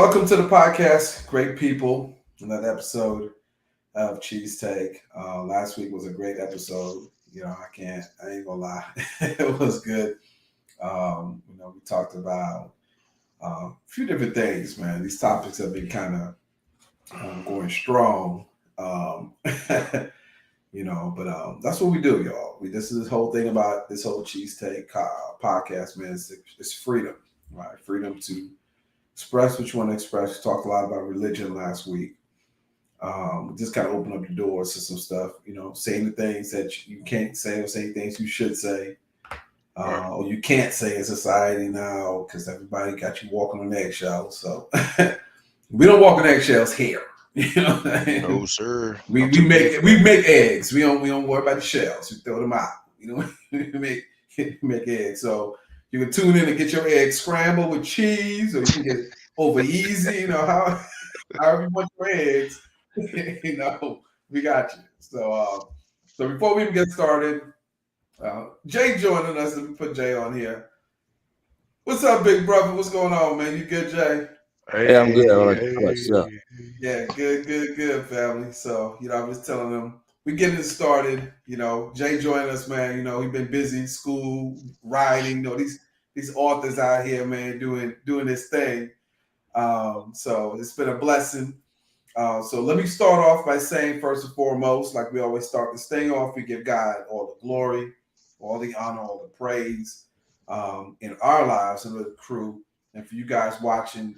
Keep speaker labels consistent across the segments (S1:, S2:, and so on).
S1: Welcome to the podcast, great people. Another episode of CheesTake. Last week was a great episode. I ain't gonna lie, it was good. We talked about a few different things, man. These topics have been kind of going strong. Um, but that's what we do, y'all. This is the whole thing about this whole CheesTake podcast, man. It's freedom, right? Freedom to express what you want to express. We talked a lot about religion last week. Just kind of open up the doors to some stuff, saying the things that you can't say or saying things you should say, or you can't say in society now because everybody got you walking on eggshells. So we don't walk on eggshells here.
S2: No, sir.
S1: We make eggs. We don't worry about the shells. We throw them out. We make eggs. So you can tune in and get your eggs scrambled with cheese, or you can get over easy. However you want your eggs. We got you. So before we even get started, Jay joining us. Let me put Jay on here. What's up, big brother? What's going on, man? You good, Jay?
S3: Hey, I'm good. How about yourself?
S1: Yeah, good, family. So, I was telling them we getting it started. Jay joining us, man. We've been busy, school, writing. These authors out here, man, doing this thing. So it's been a blessing. So let me start off by saying, first and foremost, like we always start this thing off, we give God all the glory, all the honor, all the praise in our lives and with the crew. And for you guys watching,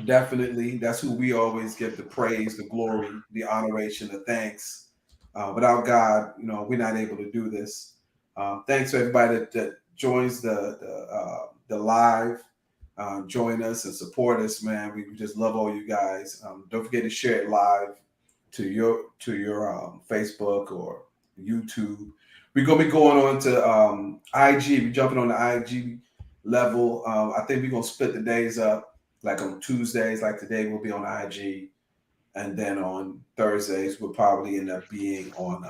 S1: definitely, that's who we always give the praise, the glory, the honoration, the thanks. Without God, we're not able to do this. Thanks to everybody that joins the live. Join us and support us, man. We just love all you guys. Don't forget to share it live to your Facebook or YouTube. We're gonna be going on to IG. We're jumping on the IG level. I think we're gonna split the days up. Like on Tuesdays, like today, we'll be on IG, and then on Thursdays, we'll probably end up being on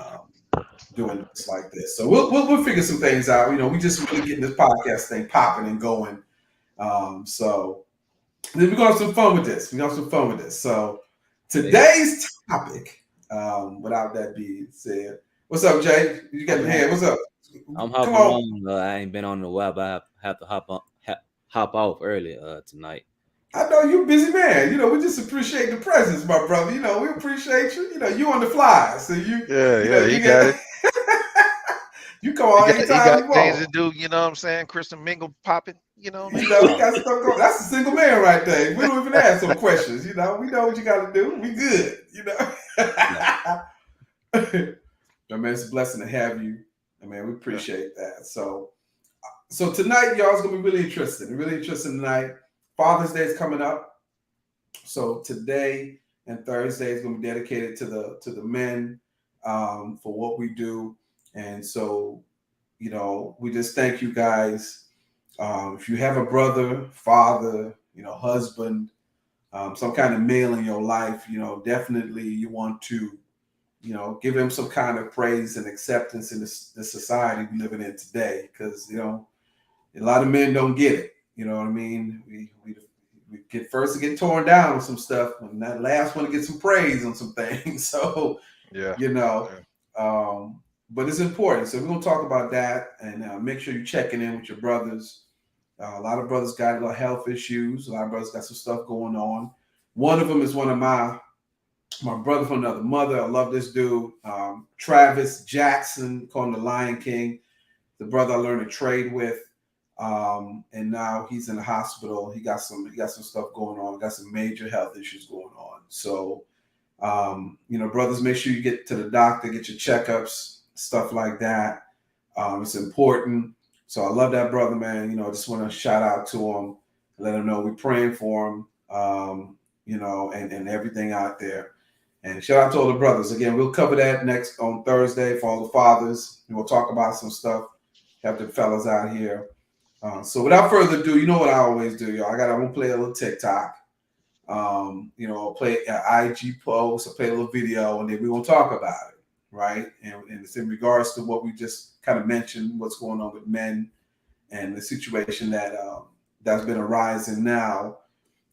S1: doing this like this. So we'll figure some things out. We just really getting this podcast thing popping and going. So we're gonna have some fun with this. So today's topic, without that being said, what's up, Jay? You got your hand? What's up?
S3: I'm hopping on. I ain't been on in a while, but I have to hop off early tonight.
S1: I know you're a busy man. We just appreciate the presence, my brother. We appreciate you. You on the fly, so you.
S2: Yeah, you got it.
S1: You come on anytime you want.
S2: Things to do. You know what I'm saying? Christian Mingle popping.
S1: We got stuff going. That's a single man right there. We don't even ask some questions. We know what you got to do. We good. Man, it's a blessing to have you. Man, we appreciate that. So tonight, y'all, is gonna be really interesting. Really interesting tonight. Father's Day is coming up, so today and Thursday is going to be dedicated to the men for what we do, and so we just thank you guys. If you have a brother, father, husband, some kind of male in your life, definitely you want to give him some kind of praise and acceptance in the society we're living in today, because a lot of men don't get it. You know what I mean? We get first to get torn down on some stuff, and that last one to get some praise on some things. So, but it's important. So we're gonna talk about that, and make sure you're checking in with your brothers. A lot of brothers got a little health issues. A lot of brothers got some stuff going on. One of them is one of my brother from another mother. I love this dude, Travis Jackson, called him the Lion King. The brother I learned to trade with. And now he's in the hospital. He got some stuff going on. Got some major health issues going on. So, brothers, make sure you get to the doctor, get your checkups, stuff like that. It's important. So I love that brother, man. I just want to shout out to him, let him know we're praying for him, and everything out there. And shout out to all the brothers. Again, we'll cover that next on Thursday for all the fathers. And we'll talk about some stuff. Have the fellas out here. So without further ado, you know what I always do, y'all. I'm gonna play a little TikTok. I'll play an IG post, I'll play a little video, and then we're gonna talk about it, right? And it's in regards to what we just kind of mentioned, what's going on with men and the situation that that's been arising now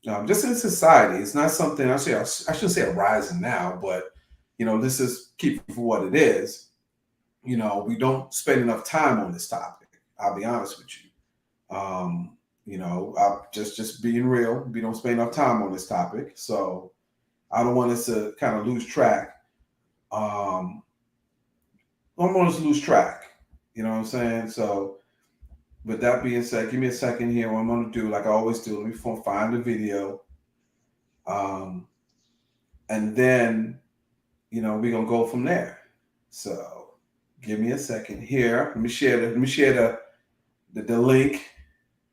S1: just in society. It's not something I shouldn't say a rising now, but this is keep it for what it is. We don't spend enough time on this topic. I'll be honest with you. I just being real. We don't spend enough time on this topic, so I don't want us to kind of lose track. I don't want us to lose track. You know what I'm saying? So, with that being said, give me a second here. What I'm going to do, like I always do, let me find the video, and then we're gonna go from there. So, give me a second here. Let me share the link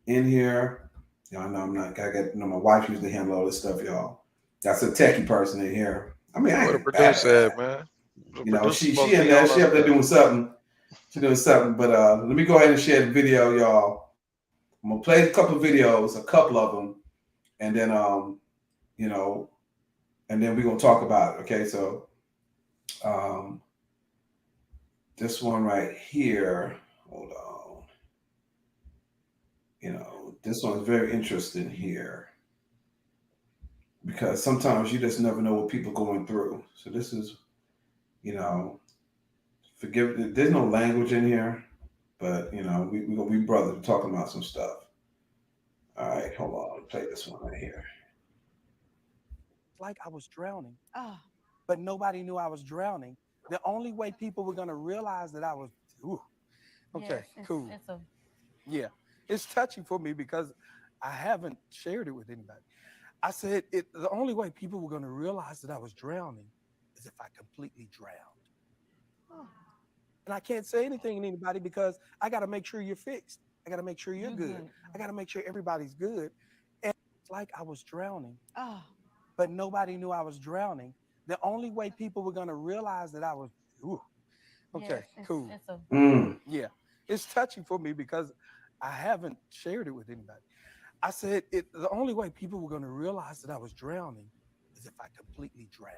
S1: in here. Y'all know I'm not. I got my wife usually handle all this stuff, y'all. That's a techie person in here. I mean, I
S2: What a
S1: ain't bad at
S2: producer,
S1: that.
S2: man. The producer's
S1: She
S2: supposed to
S1: in
S2: be
S1: there.
S2: on
S1: She
S2: our
S1: up there
S2: stuff.
S1: doing something. She's doing something. But let me go ahead and share the video, y'all. I'm gonna play a couple of videos, a couple of them, and then you know, and then we're gonna talk about it. Okay, so um, this one right here. Hold on. This one's very interesting here because sometimes you just never know what people are going through. So this is, you know, forgive. There's no language in here, but we gonna be brothers talking about some stuff. All right, hold on. Play this one right here.
S4: Like I was drowning, but nobody knew I was drowning. The only way people were going to realize that I was, ooh, okay, cool. Yeah, it's touchy for me because I haven't shared it with anybody. I said the only way people were going to realize that I was drowning is if I completely drowned. And I can't say anything to anybody because I got to make sure you're fixed. I got to make sure you're good. I got to make sure everybody's good. And it's like I was drowning, but nobody knew I was drowning. The only way people were going to realize that I was, ooh, okay, cool. Yeah, it's touchy for me because I haven't shared it with anybody. I said the only way people were going to realize that I was drowning is if I completely drowned.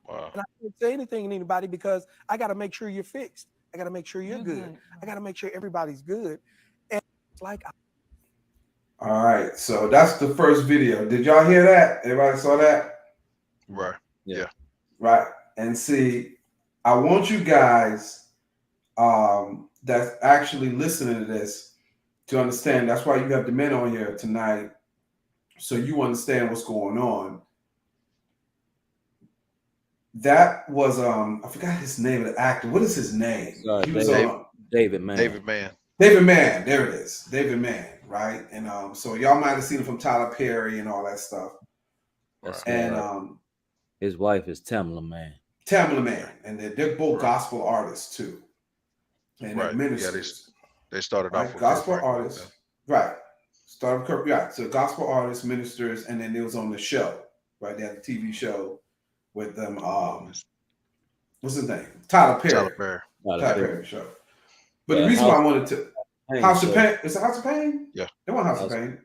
S2: Wow.
S4: And I can't say anything to anybody because I got to make sure you're fixed. I got to make sure you're good. I got to make sure everybody's good. And it's like,
S1: All right, so that's the first video. Did y'all hear that? Everybody saw that?
S2: Right. Yeah.
S1: Right. And see, I want you guys that's actually listening to this to understand. That's why you have the men on here tonight, so you understand what's going on. That was I forgot his name of the actor. What is his name? He was on
S3: David Mann.
S2: David Mann.
S1: David Mann. There it is. David Mann, right? And so y'all might have seen him from Tyler Perry and all that stuff.
S3: That's
S1: and
S3: his wife is Tamla Mann.
S1: Tamla Mann, and they're both gospel artists too, and they're ministers.
S2: They started off with
S1: gospel artists, right? Started yeah, so gospel artists, ministers, and then it was on the show, right? They had a TV show with them. What's his name? Tyler Perry. Tyler Perry show. But the reason why I wanted to House of Pain, is it House of Pain?
S2: Yeah,
S1: they want House of Pain.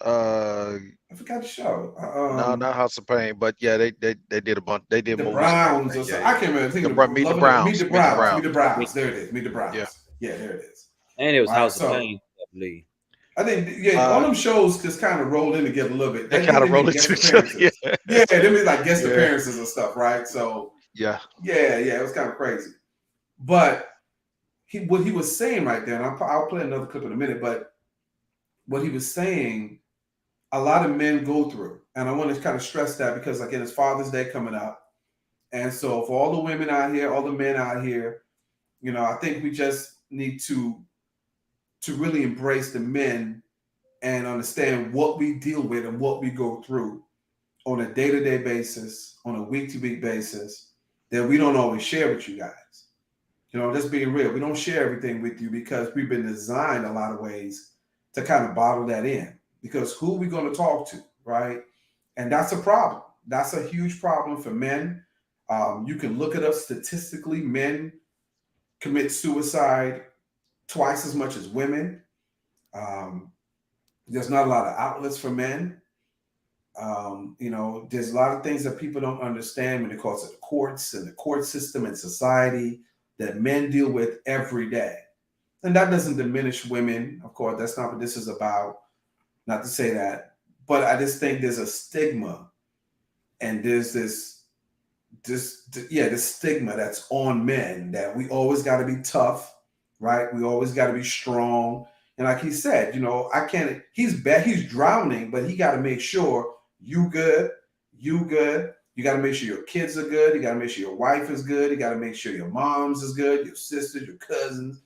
S1: I forgot the show.
S2: No, not House of Pain, but yeah, they did a bunch. They did
S1: the
S2: movies.
S1: Browns or something. I can't remember.
S2: Meet the Browns.
S1: Meet the Browns. Meet the Browns. There it is. Meet the Browns. Yeah, there it is.
S3: And it was House of Pain, I believe.
S1: I think all them shows just kind of rolled in together a little bit.
S2: They kind of rolled into each other.
S1: Yeah, they made like guest appearances and stuff, right? So
S2: yeah,
S1: it was kind of crazy. But what he was saying right there, and I'll play another clip in a minute. But what he was saying, a lot of men go through, and I want to kind of stress that because again, it's Father's Day coming up, and so for all the women out here, all the men out here, I think we just need to really embrace the men and understand what we deal with and what we go through on a day-to-day basis, on a week-to-week basis, that we don't always share with you guys. Just being real. We don't share everything with you because we've been designed a lot of ways to kind of bottle that in. Because who are we going to talk to, right? And that's a problem. That's a huge problem for men. You can look it up statistically. Men commit suicide twice as much as women. There's not a lot of outlets for men. There's a lot of things that people don't understand when it comes to the courts and the court system and society that men deal with every day. And that doesn't diminish women. Of course, that's not what this is about. Not to say that. But I just think there's a stigma, and there's this stigma that's on men, that we always got to be tough, right? We always got to be strong. And like he said, I can't. He's bad. He's drowning, but he got to make sure you good. You good. You got to make sure your kids are good. You got to make sure your wife is good. You got to make sure your mom's is good, your sisters, your cousins.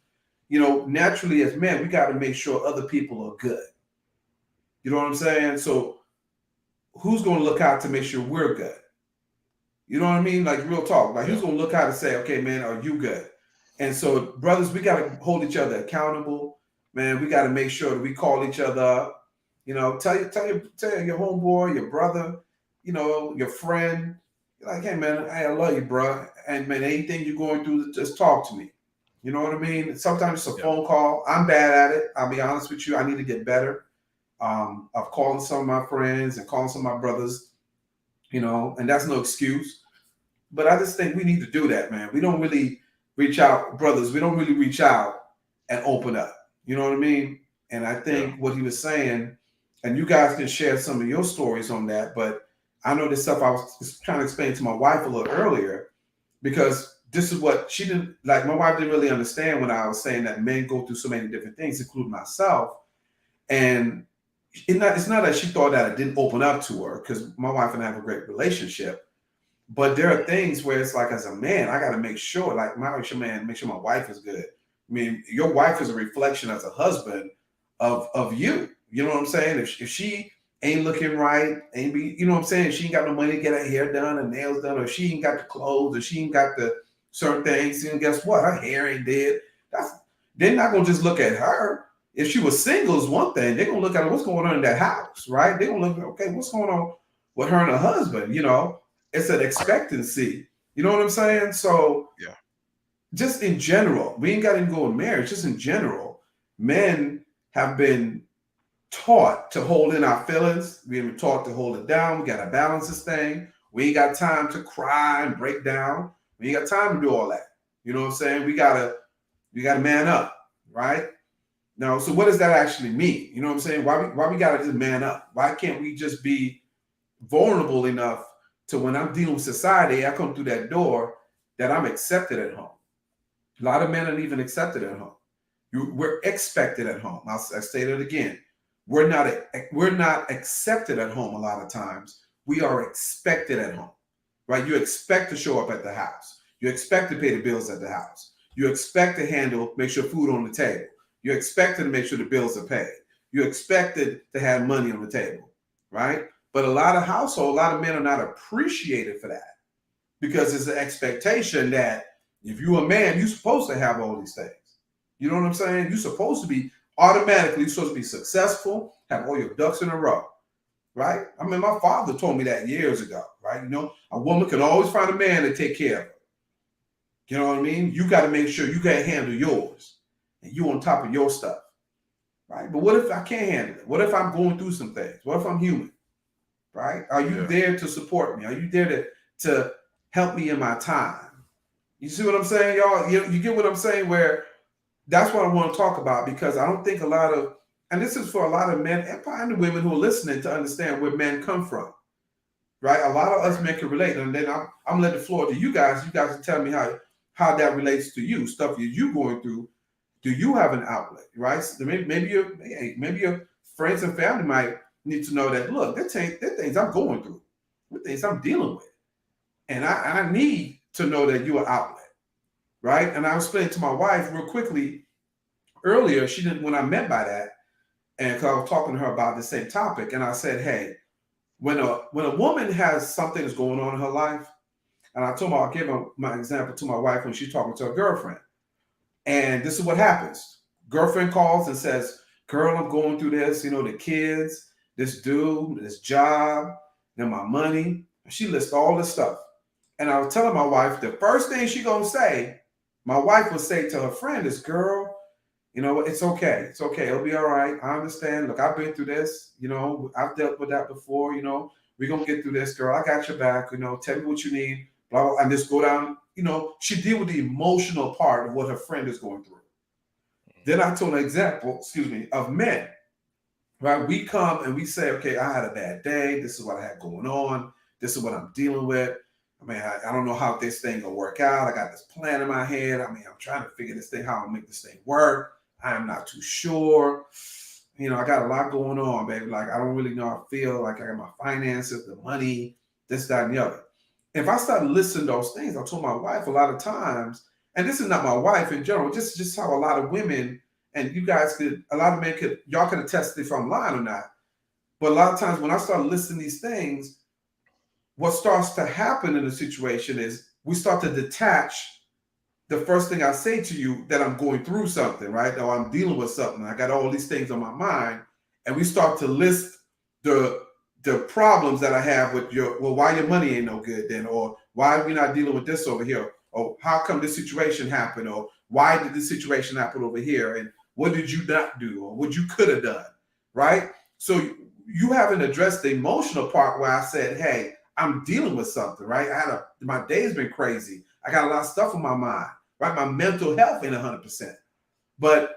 S1: Naturally as men, we got to make sure other people are good. You know what I'm saying? So who's going to look out to make sure we're good? You know what I mean? Like, real talk. Like, who's going to look out and say, okay, man, are you good? And so, brothers, we got to hold each other accountable. Man, we got to make sure that we call each other up. Tell your homeboy, your brother, your friend. You're like, hey, man, I love you, bro. And, man, anything you're going through, just talk to me. You know what I mean? Sometimes it's a phone call. I'm bad at it. I'll be honest with you. I need to get better. Of calling some of my friends and calling some of my brothers, and that's no excuse. But I just think we need to do that, man. We don't really reach out, brothers. We don't really reach out and open up. You know what I mean? And I think what he was saying, and you guys can share some of your stories on that, but I know this stuff I was trying to explain to my wife a little earlier, because this is what she didn't like. My wife didn't really understand when I was saying that men go through so many different things, including myself. And it's not that she thought that I didn't open up to her, because my wife and I have a great relationship. But there are things where it's like, as a man, I got to make sure, like, make sure my wife is good. I mean, your wife is a reflection as a husband of you. You know what I'm saying? If she ain't looking right, you know what I'm saying? If she ain't got no money to get her hair done and nails done, or she ain't got the clothes, or she ain't got the certain things, and guess what? Her hair ain't did. They're not going to just look at her. If she was single is one thing, they're going to look at what's going on in that house, right? They're going to look, okay, what's going on with her and her husband? It's an expectancy. You know what I'm saying? So just in general, we ain't got to go in marriage. Just in general, men have been taught to hold in our feelings. We've been taught to hold it down. We got to balance this thing. We ain't got time to cry and break down. We ain't got time to do all that. You know what I'm saying? We gotta man up, right? Now, so what does that actually mean? You know what I'm saying? Why we gotta just man up? Why can't we just be vulnerable enough to, when I'm dealing with society, I come through that door, that I'm accepted at home? A lot of men aren't even accepted at home. We're expected at home. I say that again. We're not accepted at home a lot of times. We are expected at home, right? You expect to show up at the house. You expect to pay the bills at the house. You expect to make sure food on the table. You're expected to make sure the bills are paid. You're expected to have money on the table, right? But a lot of men are not appreciated for that, because it's an expectation that if you're a man, you're supposed to have all these things. You know what I'm saying? You're supposed to be successful, have all your ducks in a row, right? I mean, my father told me that years ago, right? A woman can always find a man to take care of her. You know what I mean? You got to make sure you can handle yours, and you on top of your stuff, right? But what if I can't handle it? What if I'm going through some things? What if I'm human, right? Are you there to support me? Are you there to help me in my time? You see what I'm saying, y'all? You get what I'm saying? Where that's what I want to talk about, because I don't think and this is for a lot of men and probably women who are listening, to understand where men come from, right? A lot of us men can relate, and then I'm gonna let the floor to you guys. You guys can tell me how that relates to you, stuff you going through. Do you have an outlet, right? So maybe your friends and family might need to know that, look, there things I'm going through, there things I'm dealing with, and I need to know that you're an outlet, right? And I was explaining to my wife real quickly earlier. She didn't, when I meant by that, and because I was talking to her about the same topic, and I said, hey, when a woman has something that's going on in her life, and I told her, I'll give my example to my wife when she's talking to her girlfriend. And this is what happens. Girlfriend calls and says, girl, I'm going through this, the kids, this dude, this job, and my money. She lists all this stuff. And I was telling my wife, the first thing she gonna say, my wife would say to her friend is, girl, it's okay. It's okay. It'll be all right. I understand. Look, I've been through this. I've dealt with that before. We're going to get through this, girl. I got your back. Tell me what you need. Blah, blah, and just go down. She deal with the emotional part of what her friend is going through. Then I told an example, of men. right? We come and we say, okay, I had a bad day. This is what I had going on. This is what I'm dealing with. I mean, I don't know how this thing will work out. I got this plan in my head. I mean, I'm trying to figure this thing, how I'll make this thing work. I'm not too sure. You know, I got a lot going on, baby. Like, I don't really know how I feel. Like, I got my finances, the money, this, that, and the other. If I start listening to those things, I told my wife a lot of times, and this is not my wife in general, just how a lot of women, and you guys could, a lot of men could, y'all can attest if I'm lying or not. But a lot of times when I start listening to these things, what starts to happen in a situation is we start to detach the first thing I say to you that I'm going through something, right? Or I'm dealing with something. I got all these things on my mind, and we start to list the problems that I have with your, well, why your money ain't no good then, or why are we not dealing with this over here, or how come this situation happened, or why did this situation happen over here, and what did you not do, or what you could have done, right? So you haven't addressed the emotional part where I said, hey, I'm dealing with something, right? My day's been crazy. I got a lot of stuff on my mind, right? My mental health ain't 100%. But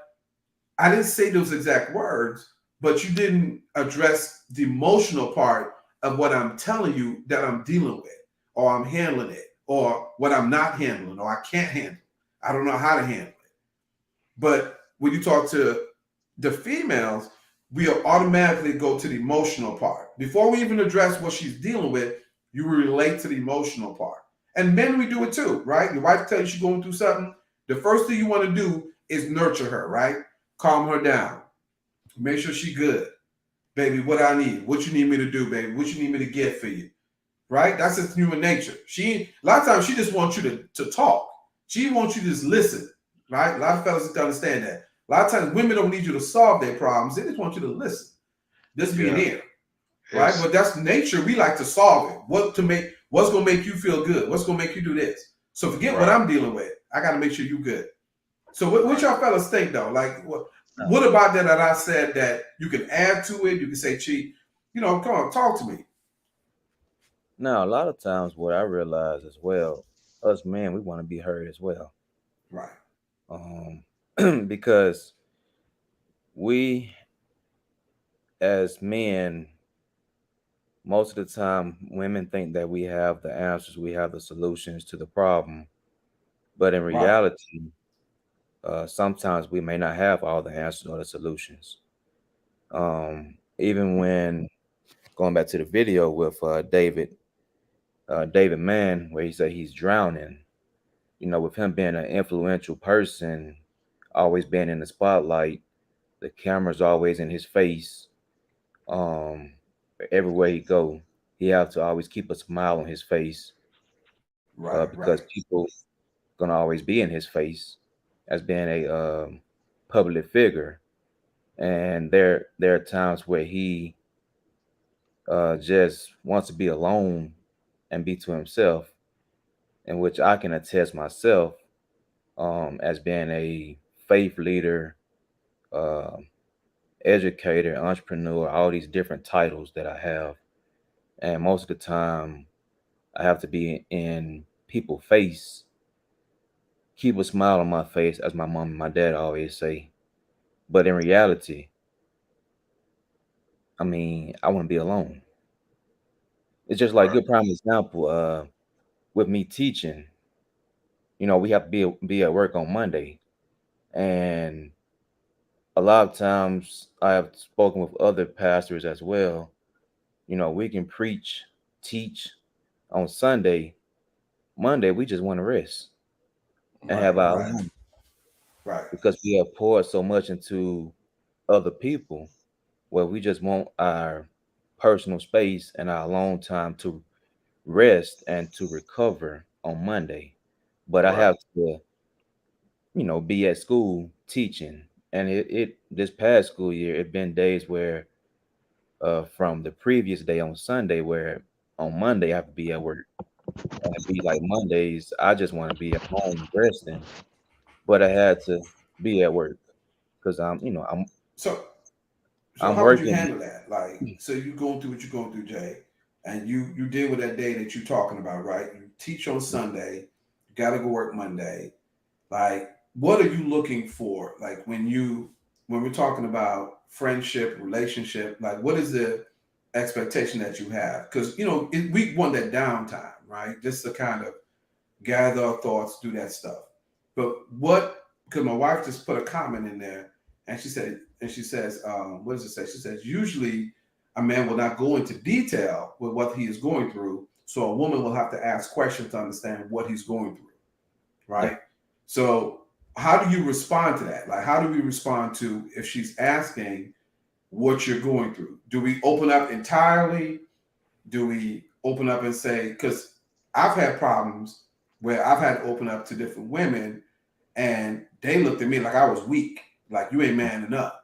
S1: I didn't say those exact words, but you didn't address the emotional part of what I'm telling you that I'm dealing with, or I'm handling it, or what I'm not handling, or I can't handle. I don't know how to handle it. But when you talk to the females, we automatically go to the emotional part. Before we even address what she's dealing with, you relate to the emotional part. And men, we do it too, right? Your wife tells you she's going through something. The first thing you want to do is nurture her, right? Calm her down. Make sure she's good. Baby, what I need. What you need me to do, baby. What you need me to get for you. Right? That's just human nature. A lot of times she just wants you to talk. She wants you to just listen. Right? A lot of fellas don't understand that. A lot of times women don't need you to solve their problems. They just want you to listen. Just be an ear. Right?
S2: Yes.
S1: But that's nature. We like to solve it. What's gonna make you feel good? What's gonna make you do this? So forget what I'm dealing with. I gotta make sure you good. So what y'all fellas think though? Like what about that I said that you can add to it? You can say, Chee, come on, talk to me.
S3: Now, a lot of times, what I realize as well, us men, we want to be heard as well,
S1: Right.
S3: because we, as men, most of the time, women think that we have the answers, we have the solutions to the problem, but in
S1: Right.
S3: reality, sometimes we may not have all the answers or the solutions. Even when going back to the video with David Mann, where he said he's drowning, with him being an influential person, always being in the spotlight, the camera's always in his face. Um, Everywhere he go, he have to always keep a smile on his face,
S1: Right.
S3: because
S1: Right.
S3: people gonna always be in his face as being a public figure. And there are times where he just wants to be alone and be to himself, in which I can attest myself, as being a faith leader, uh, educator, entrepreneur, all these different titles that I have. And most of the time, I have to be in people's face, keep a smile on my face, as my mom and my dad always say. But in reality, I mean, I want to be alone. It's just like
S1: Right.
S3: good prime example. With me teaching, we have to be at work on Monday, and a lot of times I have spoken with other pastors as well. We can preach, teach on Sunday. Monday, we just want to rest and have
S1: Right.
S3: our
S1: Right.
S3: alone,
S1: Right.
S3: because we have poured so much into other people, where we just want our personal space and our alone time to rest and to recover on Monday. But I
S1: Right.
S3: have to, be at school teaching. And it this past school year, it been days where, from the previous day on Sunday, where on Monday I have to be at work. And it'd be like Mondays, I just want to be at home resting, but I had to be at work because I'm,
S1: So
S3: I'm
S1: how would you
S3: working.
S1: handle that? Like, so you going through what you're going through, Jay, and you deal with that day that you're talking about, right? You teach on Sunday, you got to go work Monday. Like, what are you looking for? Like when we're talking about friendship, relationship? Like, what is the expectation that you have? Because we want that downtime, right? Just to kind of gather our thoughts, do that stuff. But what? Because my wife just put a comment in there, and she says, what does it say? She says, usually a man will not go into detail with what he is going through, so a woman will have to ask questions to understand what he's going through,
S3: Yeah.
S1: right? So, how do you respond to that? Like, how do we respond to if she's asking what you're going through? Do we open up entirely? Do we open up and say, because I've had problems where I've had to open up to different women and they looked at me like I was weak, like you ain't manning up.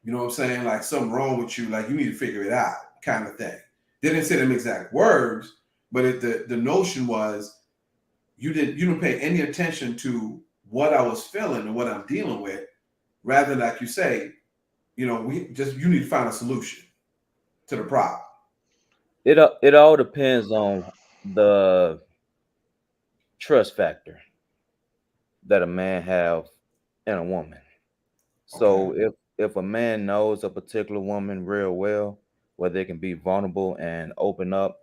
S1: You know what I'm saying? Like something wrong with you, like you need to figure it out, kind of thing. They didn't say them exact words, but the notion was you didn't pay any attention to what I was feeling and what I'm dealing with. Rather, like you say, you need to find a solution to the problem.
S3: It all depends on the trust factor that a man have in a woman.
S1: Okay.
S3: So if a man knows a particular woman real well, where they can be vulnerable and open up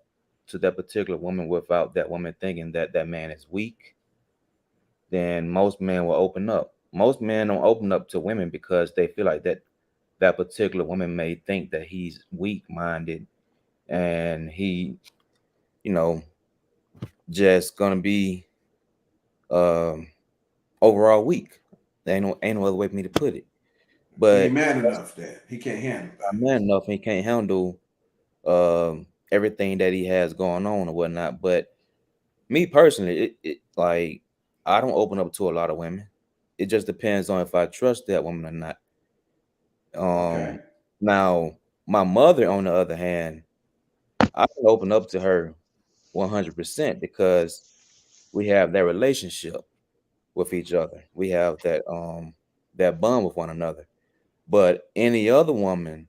S3: to that particular woman without that woman thinking that that man is weak, then most men will open up. Most men don't open up to women because they feel like that particular woman may think that he's weak minded and he, you know, just gonna be um overall weak. There ain't no other way for me to put it.
S1: He ain't
S3: But
S1: man enough that he can't handle
S3: not
S1: that.
S3: man enough, he can't handle everything that he has going on or whatnot. But me personally, it like I don't open up to a lot of women. It just depends on if I trust that woman or not. Um,
S1: Okay.
S3: Now my mother, on the other hand, I can open up to her 100% because we have that relationship with each other. We have that bond with one another. But any other woman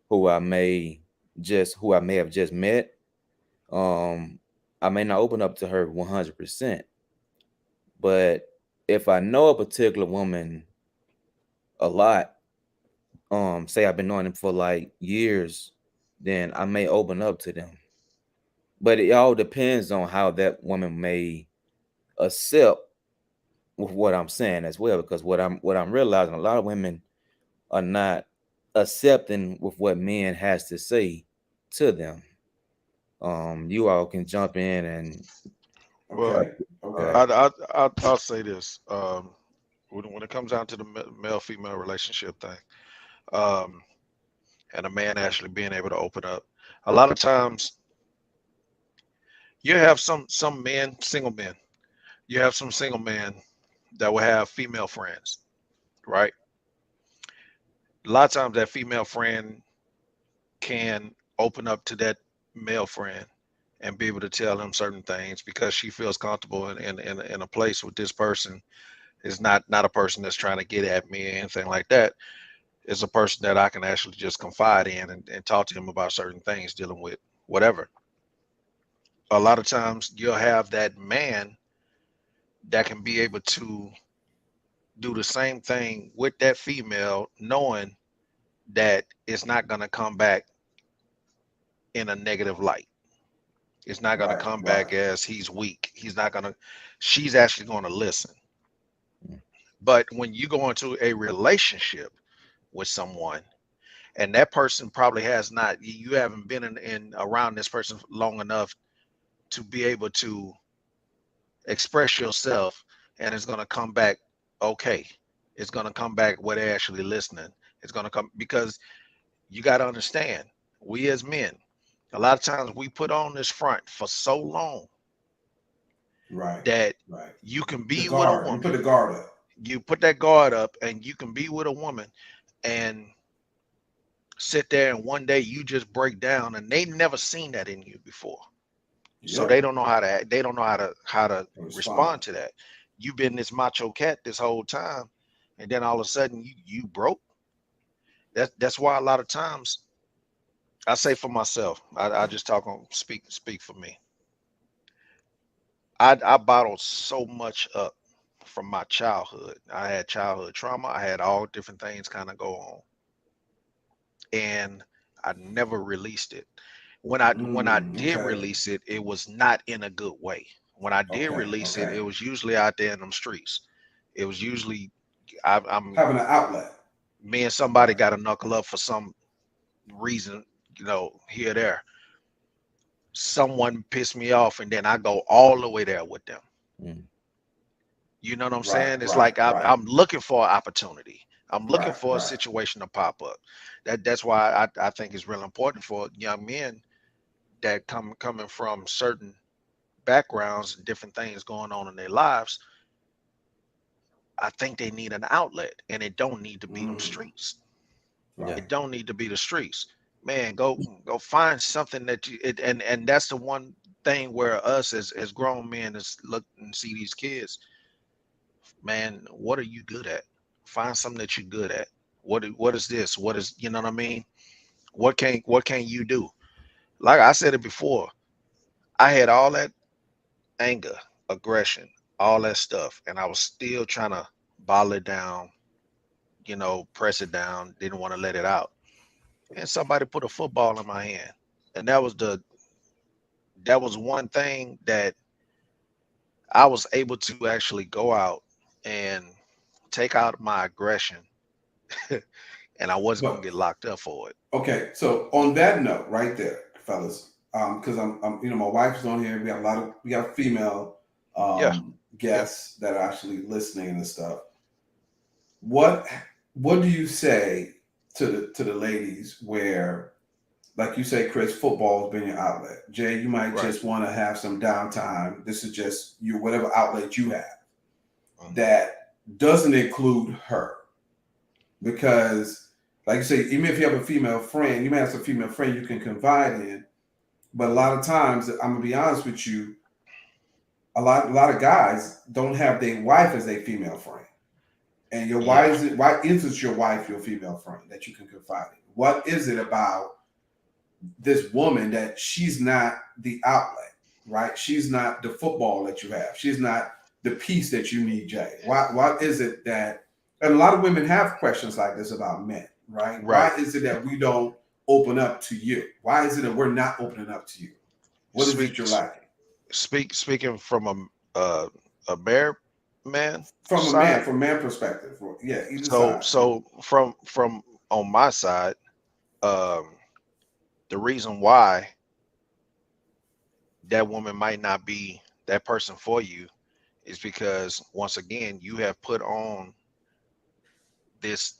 S3: who I may have just met, um, I may not open up to her 100%. But if I know a particular woman a lot, say I've been knowing them for like years, then I may open up to them. But it all depends on how that woman may accept with what I'm saying as well. Because what I'm realizing, a lot of women are not accepting with what men has to say to them. You all can jump in and uh,
S2: Well,
S1: Okay.
S3: uh,
S1: Okay.
S2: I'll say this. When it comes down to the male female relationship thing, um, and a man actually being able to open up, a lot of times you have some men, single men. You have some single men that will have female friends, right? A lot of times that female friend can open up to that male friend and be able to tell him certain things because she feels comfortable in a place with this person is not a person that's trying to get at me or anything like that. It's a person that I can actually just confide in and talk to him about certain things dealing with whatever. A lot of times you'll have that man that can be able to do the same thing with that female, knowing that it's not going to come back in a negative light. It's not going to
S1: Right.
S2: come
S1: Right.
S2: back as he's weak. He's not going to, she's actually going to listen.
S3: mm,
S2: But when you go into a relationship with someone and that person probably has not, you haven't been in around this person long enough to be able to express yourself, and it's going to come back okay. It's going to come back where they're actually listening. It's going to come because you got to understand, we as men, a lot of times we put on this front for so long
S1: Right.
S2: that
S1: Right.
S2: you can
S1: The
S2: be with a
S1: guard. We put
S2: woman,
S1: the guard up.
S2: you put that guard up and you can be with a woman and sit there and one day you just break down and they never seen that in you before. So they
S1: Yep.
S2: don't know how to act, they don't know how to
S1: Respond.
S2: respond to that. You've been this macho cat this whole time and then all of a sudden you broke. That's why a lot of times I say for myself, I just talk on speak for me. I bottled so much up from my childhood. I had childhood trauma. I had all different things kind of go on. and I never released it. When I did
S1: Okay.
S2: release it, it was not in a good way. When I did
S1: Okay.
S2: release it,
S1: Okay.
S2: it was usually out there in them streets. It was usually I'm
S1: Having an outlet.
S2: me and somebody
S1: Right.
S2: got to knuckle up for some reason, here or there. Someone pissed me off, and then I go all the way there with them.
S3: Mm.
S2: You know what I'm
S1: Right.
S2: saying? It's
S1: Right.
S2: like I'm,
S1: Right.
S2: I'm looking for an opportunity. I'm looking
S1: Right.
S2: for a
S1: Right.
S2: situation to pop up. That's why I think it's real important for young men that coming from certain backgrounds and different things going on in their lives. I think they need an outlet, and it don't need to be them
S1: Mm,
S2: streets.
S3: Yeah.
S1: right.
S2: It don't need to be the streets. Man, go find something that and that's the one thing where us as grown men is look and see these kids. Man, what are you good at? Find something that you're good at. What is this? What is, you know what I mean? What can you do? Like I said it before, I had all that anger, aggression, all that stuff, and I was still trying to bottle it down, press it down, didn't want to let it out. And somebody put a football in my hand. And that was one thing that I was able to actually go out and take out my aggression, and I wasn't gonna
S1: But
S2: get locked up for it.
S1: okay. So on that note, right there, fellas, because I'm, my wife's on here. We got female
S2: Yeah, yeah,
S1: guests that are actually listening and stuff. What What do you say to the ladies where, like you say, Chris, football's been your outlet. Jay, you might
S2: right.
S1: just want to have some downtime. This is just your whatever outlet you have
S2: Mhm.
S1: that doesn't include her. Because, like you say, even if you have a female friend, you may have some female friend you can confide in. But a lot of times, I'm gonna be honest with you, a lot of guys don't have their wife as a female friend. And
S2: Yeah,
S1: why isn't your wife your female friend that you can confide in? What is it about this woman that she's not the outlet, right? She's not the football that you have. She's not the piece that you need, Jay. Why is it that, and a lot of women have questions like this about men, right? Why
S2: right.
S1: is it that we don't open up to you? Why is it that we're not opening up to you? What is it
S2: Speak,
S1: you're lacking?
S2: speaking from a married man
S1: From a man,
S2: side.
S1: from man perspective, yeah, either
S2: So
S1: side.
S2: so from on my side, um, the reason why that woman might not be that person for you is because once again you have put on this,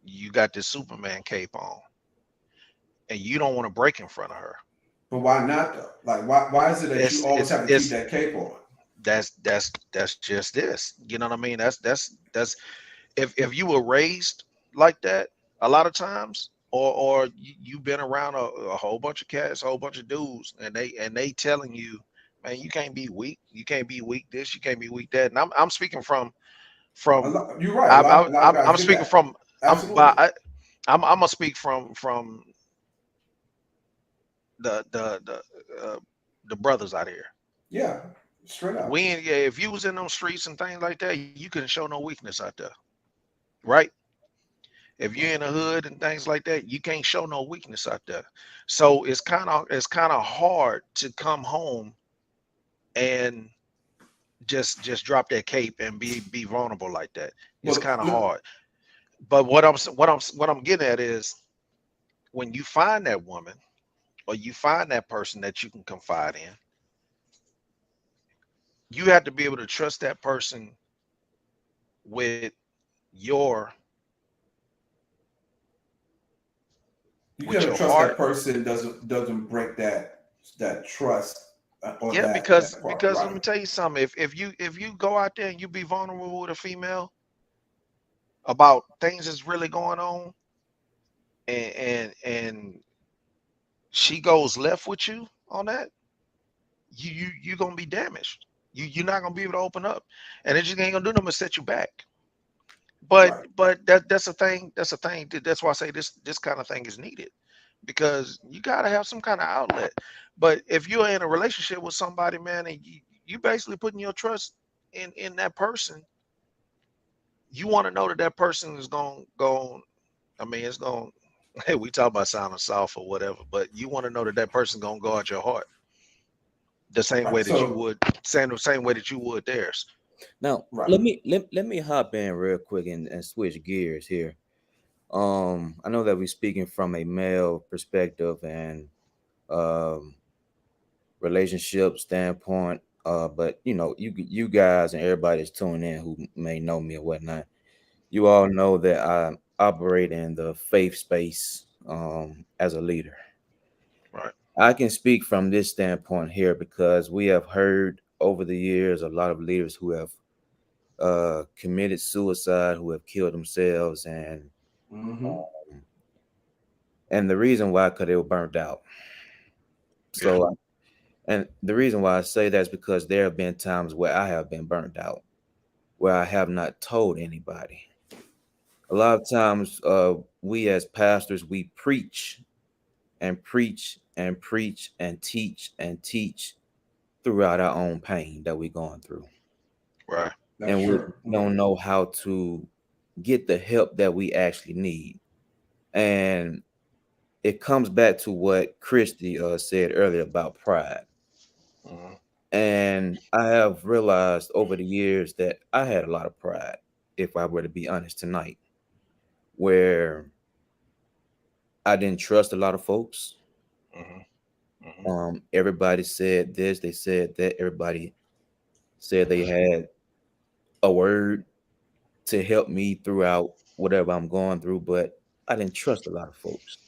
S2: you got this Superman cape on, and you don't want to break in front of her.
S1: But why not though? Like, why is it that you
S2: It's
S1: always
S2: it's
S1: have to keep
S2: it's
S1: that cape on?
S2: that's just this. You know what I mean? That's if you were raised like that a lot of times, or you've been around a whole bunch of cats, a whole bunch of dudes, and they telling you, man, you can't be weak, you can't be weak this, you can't be weak that. And I'm speaking from
S1: You're right.
S2: I'm
S1: A lot of
S2: I'm,
S1: guys
S2: I'm
S1: get
S2: speaking
S1: that.
S2: from I'm
S1: Absolutely.
S2: but I'm gonna speak from the the brothers out here.
S1: Yeah, straight up.
S2: Yeah, if you was in them streets and things like that, you couldn't show no weakness out there, right? If you're
S1: Right.
S2: in the hood and things like that, you can't show no weakness out there. So it's kind of hard to come home and just drop that cape and be vulnerable like that. It's
S1: But
S2: kind of hard. But what I'm getting at is when you find that woman or you find that person that you can confide in, you have to be able to trust that person with your
S1: you
S2: with
S1: gotta
S2: your
S1: trust that
S2: heart.
S1: person doesn't break that trust or
S2: Yeah,
S1: that
S2: because
S1: part,
S2: because let
S1: right?
S2: me tell you something. If you go out there and you be vulnerable with a female about things that's really going on, and she goes left with you on that, you're gonna be damaged. You're not gonna be able to open up, and it just ain't gonna do nothing but set you back. But
S1: Right.
S2: but that's a thing. That's a thing. That's why I say this kind of thing is needed because you gotta have some kind of outlet. But if you're in a relationship with somebody, man, and you basically putting your trust in that person, you want to know that that person is going. I mean, it's going. Hey, we talk about sounding soft or whatever, but you want to know that that person gonna guard your heart the same
S1: Right.
S2: way that you
S1: So
S2: would, the same way that you would theirs.
S3: Now,
S1: right.
S3: let me hop in real quick and switch gears here. I know that we're speaking from a male perspective and um relationship standpoint. But you guys and everybody that's tuning in who may know me or whatnot, you all know that I operate in the faith space as a leader.
S2: Right.
S3: I can speak from this standpoint here because we have heard over the years a lot of leaders who have committed suicide, who have killed themselves,
S1: Mm-hmm.
S3: and the reason why, because they were burnt out.
S2: Yeah.
S3: So, and the reason why I say that is because there have been times where I have been burnt out, where I have not told anybody. A lot of times, we as pastors, we preach and preach and preach and teach throughout our own pain that we're going through.
S2: Right.
S1: That's
S3: And we
S1: true.
S3: don't know how to get the help that we actually need. And it comes back to what Christy said earlier about pride.
S2: Hmm.
S3: And I have realized over the years that I had a lot of pride, if I were to be honest tonight, where I didn't trust a lot of folks.
S2: Hmm. Hmm.
S3: Everybody said this, they said that, everybody said they had a word to help me throughout whatever I'm going through, but I didn't trust a lot of folks.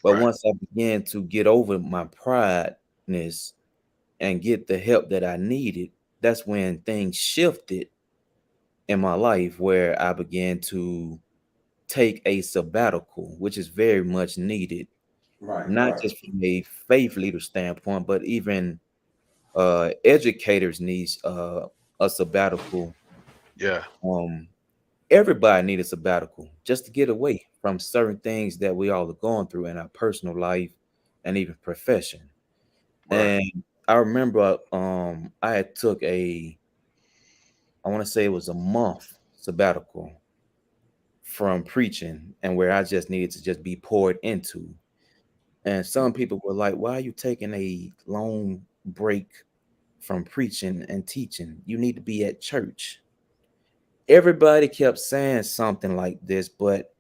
S3: But
S2: Right.
S3: once I began to get over my prideness and get the help that I needed, that's when things shifted in my life where I began to take a sabbatical, which is very much needed,
S1: Right.
S3: not
S1: Right.
S3: just from a faith leader standpoint, but even educators needs a sabbatical.
S2: Yeah.
S3: Um, Everybody needs a sabbatical just to get away from certain things that we all are going through in our personal life and even profession.
S2: Right.
S3: And I remember I had took I want to say it was a month sabbatical from preaching and where I just needed to just be poured into. And some people were like, "Why are you taking a long break from preaching and teaching? You need to be at church." Everybody kept saying something like this, but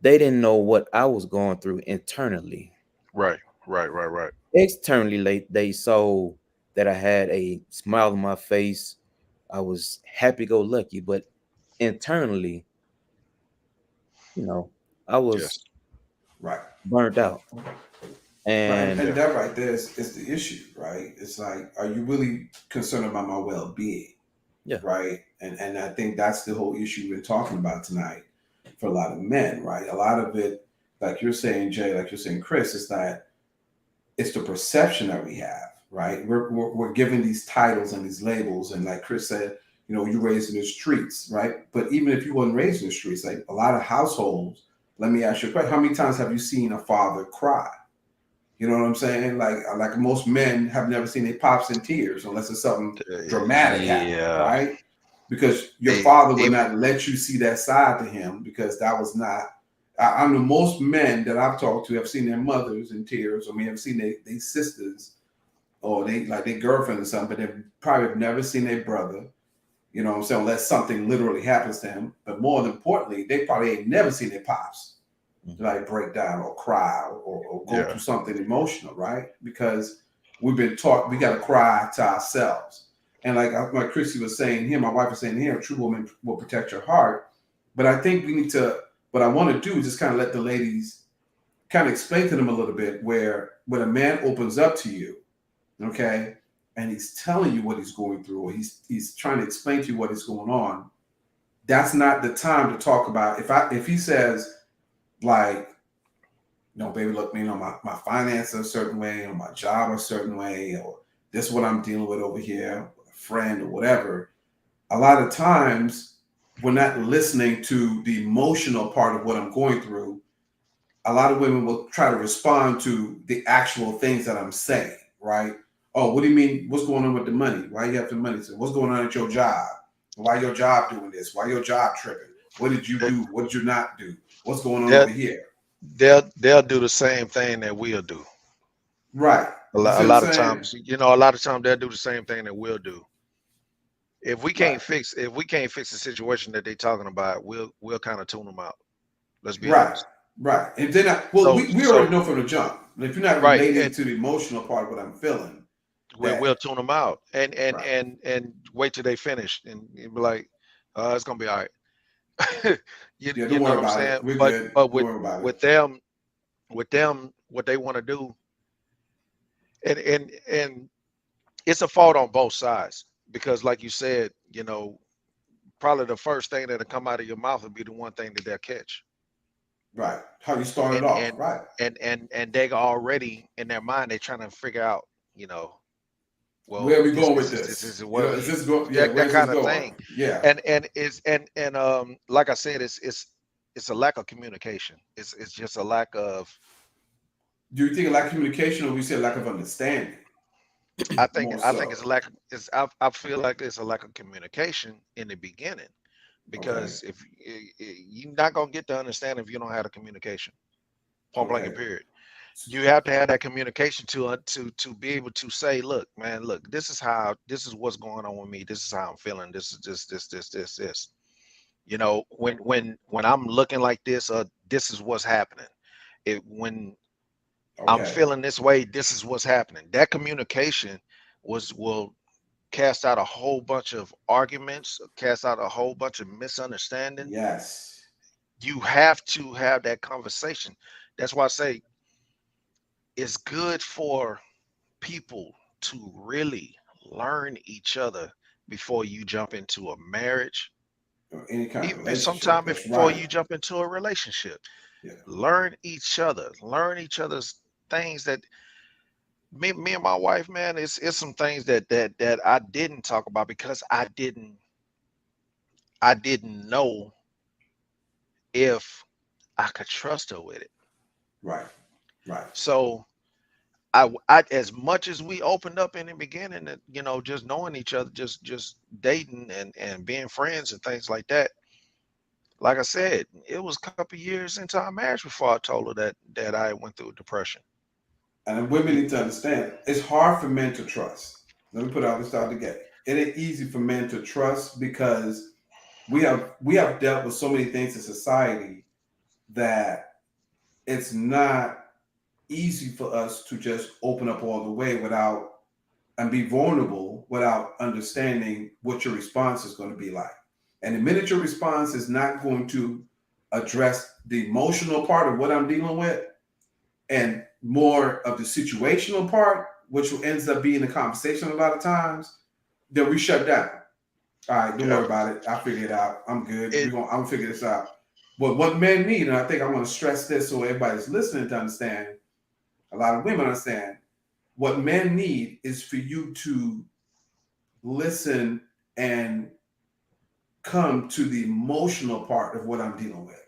S3: they didn't know what I was going through internally.
S2: Right. Right. Right. Right.
S3: Externally, they saw that I had a smile on my face. I was happy go lucky, but internally, you know, I was
S2: Yes.
S1: Right.
S3: burnt out.
S1: Right.
S3: And
S1: And
S2: Yeah.
S1: that right there is the issue, right? It's like, are you really concerned about my well being?
S3: yeah,
S1: Right. And I think that's the whole issue we're talking about tonight for a lot of men, right? A lot of it, like you're saying, Jay, like you're saying, Chris, is that it's the perception that we have, right? We're given these titles and these labels, and like Chris said, you raised in the streets, right? But even if you weren't raised in the streets, like a lot of households, let me ask you a question: how many times have you seen a father cry? You know what I'm saying? Like most men have never seen their pops in tears unless it's something dramatic happened,
S2: Yeah.
S1: right? Because your
S2: Hey,
S1: father would
S2: hey,
S1: not let you see that side to him because that was not. I know most men that I've talked to have seen their mothers in tears, or may have seen their sisters or they like their girlfriend or something, but they probably have never seen their brother. You know what I'm saying? Unless something literally happens to him. But more importantly, they probably ain't never seen their pops
S3: mhm,
S1: like break down or cry or go
S2: yeah.
S1: through something emotional, right? Because we've been taught we got to cry to ourselves. And like Chrissy was saying here, my wife was saying here, a true woman will protect your heart. But I think we need to, what I want to do is just kind of let the ladies kind of explain to them a little bit where when a man opens up to you, okay, and he's telling you what he's going through, or he's trying to explain to you what is going on, that's not the time to talk about if he says like, no, baby, look, my finances a certain way, or my job a certain way, or this is what I'm dealing with over here, with a friend or whatever. A lot of times we're not listening to the emotional part of what I'm going through. A lot of women will try to respond to the actual things that I'm saying, right? Oh, what do you mean? What's going on with the money? Why you have the money? So what's going on at your job? Why your job doing this? Why your job tripping? What did you
S2: That,
S1: do? What did you not do? What's going on over
S2: that
S1: here?
S2: they'll do the same thing that we'll do.
S1: Right. You
S2: A
S1: see what I'm
S2: lot of
S1: saying?
S2: times, a lot of times they'll do the same thing that we'll do.
S1: Right.
S2: If we can't fix the situation that they're talking about, we'll kind of tune them out. Let's be
S1: Right.
S2: honest.
S1: Right. And then well,
S2: So
S1: we already
S2: so
S1: know from the jump. If you're not
S2: right,
S1: relating
S2: and
S1: to the emotional part of what I'm feeling,
S2: we'll
S1: that
S2: tune them out
S1: right.
S2: and wait till they finish and you'll be like, it's gonna be all right.
S1: Yeah,
S2: You
S1: don't
S2: know
S1: worry
S2: what I'm
S1: about it.
S2: saying?
S1: We're
S2: But
S1: good.
S2: but
S1: Don't
S2: with
S1: worry about it.
S2: with them with them what they want to do and it's a fault on both sides because like you said, probably the first thing that'll come out of your mouth will be the one thing that they'll catch.
S1: Right. How you started
S2: And
S1: off.
S2: and
S1: Right.
S2: and they already in their mind they're trying to figure out, you know,
S1: Where
S2: well,
S1: are we
S2: this
S1: going with
S2: this is this
S1: this?
S2: is
S1: You know,
S2: well
S1: is this going? Yeah.
S2: that
S1: Where's this
S2: kind of
S1: going?
S2: thing.
S1: Yeah.
S2: And is and like I said, it's a lack of communication. It's just a lack of
S1: Do you think a lack of communication, or we say lack of understanding? More
S2: I think
S1: so.
S2: it's a lack of it's I feel like it's a lack of communication in the beginning
S1: Okay.
S2: because if you're not gonna get the understanding if you don't have the communication. Point blank and
S1: Okay.
S2: period. You have to have that communication to be able to say, look, man, look, this is what's going on with me. This is how I'm feeling. This is this. When I'm looking like this, this is what's happening. When I'm
S1: Okay.
S2: feeling this way, this is what's happening. That communication will cast out a whole bunch of arguments, cast out a whole bunch of misunderstanding.
S1: Yes.
S2: You have to have that conversation. That's why I say it's good for people to really learn each other before you jump into a marriage,
S1: Or any kind of
S2: even
S1: relationship.
S2: sometime
S1: That's
S2: before
S1: right.
S2: you jump into a relationship.
S1: Yeah.
S2: Learn each other's things that me and my wife, man, it's some things that I didn't talk about because I didn't know if I could trust her with it.
S1: Right. Right.
S2: So I as much as we opened up in the beginning, and just knowing each other, just dating and being friends and things like that. Like I said, it was a couple years into our marriage before I told her that I went through depression.
S1: And women
S2: You,
S1: need to understand it's hard for men to trust. Let me put all this out together. It ain't easy for men to trust because we have dealt with so many things in society that it's not easy for us to just open up all the way without and be vulnerable without understanding what your response is going to be like. And the minute your response is not going to address the emotional part of what I'm dealing with and more of the situational part, which ends up being the conversation a lot of times, then we shut down. All right, don't
S2: yeah,
S1: worry about it. I'll figure it out. I'm good.
S2: it
S1: I'm gonna figure this out. But what men need, and I think I want to stress this so everybody's listening to understand, a lot of women understand, what men need is for you to listen and come to the emotional part of what I'm dealing with,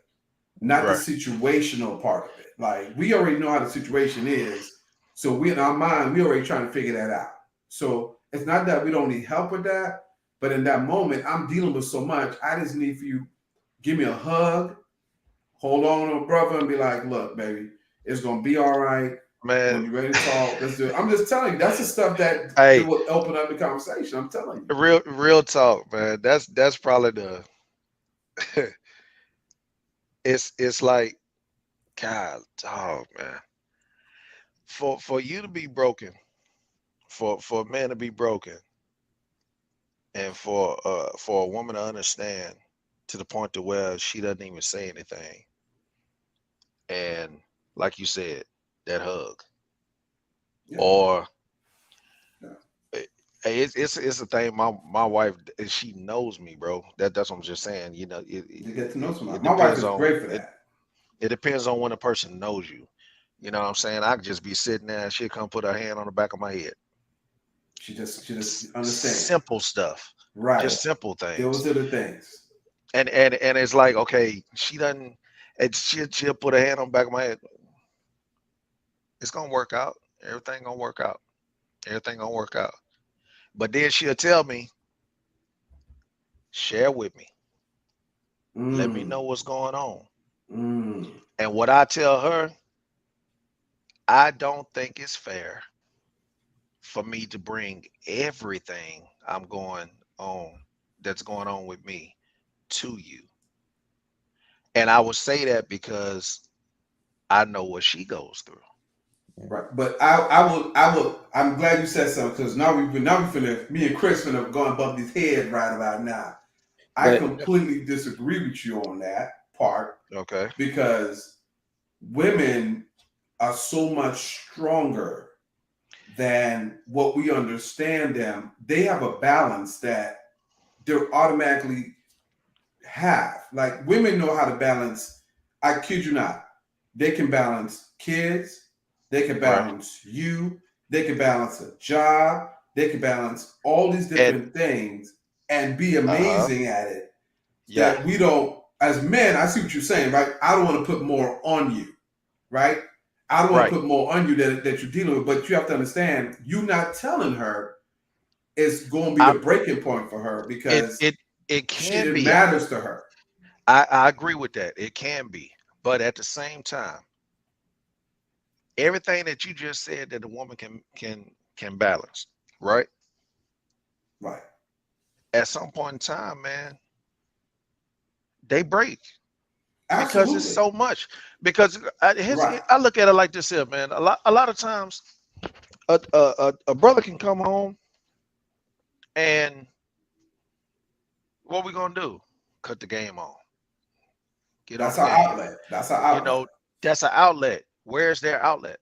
S1: not the
S2: right,
S1: situational part of it. Like we already know how the situation is, so we in our mind we already trying to figure that out. So it's not that we don't need help with that, but in that moment I'm dealing with so much. I just need for you give me a hug, hold on to a brother, and be like, "Look, baby, it's gonna be all right." When
S2: man.
S1: you're ready to talk, let's do it. I'm just telling you, that's the stuff that
S2: Hey,
S1: will open up the conversation. I'm telling you.
S2: real talk, man. That's probably the it's like God, dog, man. For you to be broken, for a man to be broken, and for a woman to understand to the point to where she doesn't even say anything, and like you said, that hug,
S1: Yeah,
S2: or
S1: yeah.
S2: eh, hey, it's a thing. My wife, she knows me, bro. That's what I'm just saying.
S1: You get to know somebody.
S2: It
S1: My wife
S2: depends
S1: is
S2: on
S1: great for
S2: it.
S1: that.
S2: It depends on when a person knows you. You know what I'm saying? I could just be sitting there and she'll come put her hand on the back of my head.
S1: She just understand.
S2: Simple stuff,
S1: Right.
S2: just simple things.
S1: Those are the things.
S2: And it's like, okay, she doesn't, and she'll put her hand on the back of my head. It's gonna work out. Everything gonna work out. Everything gonna work out. But then she'll tell me, share with me. Let me
S1: Mm,
S2: know what's going on.
S1: mm.
S2: And what I tell her, I don't think it's fair for me to bring everything I'm going on that's going on with me to you. And I would say that because I know what she goes through.
S1: Right. But I'm glad you said something because now we finna, me and Chris finna go and bump these heads right about now. I
S3: But
S1: completely disagree with you on that part
S2: Okay.
S1: because women are so much stronger than what we understand them. They have a balance that they're automatically have. Like women know how to balance. I kid you not. They can balance kids. They can
S2: Right.
S1: balance you. They can balance a job. They can balance all these
S2: And
S1: different things and be
S2: uh-huh.
S1: amazing at it.
S2: Yeah.
S1: That we don't, as men, I see what you're saying, right? I don't want to put more on you, right? I don't want to
S2: Right.
S1: put more on you that you're dealing with, but you have to understand, you not telling her is going to be
S2: I
S1: the breaking point for her
S2: it
S1: because
S2: it it can
S1: it
S2: be Al.
S1: matters to her.
S2: I agree with that. It can be. But at the same time, everything that you just said that a woman can balance, right?
S1: Right.
S2: At some point in time, man, they break because it's
S1: Absolutely.
S2: so much. Because
S1: Right.
S2: I look at it like this here, man. A lot of times a brother can come home and what we gonna do? Cut the game on. Get on
S1: That's
S2: the
S1: our
S2: game.
S1: outlet. That's our
S2: You
S1: outlet.
S2: know, that's an outlet. Where's their outlet?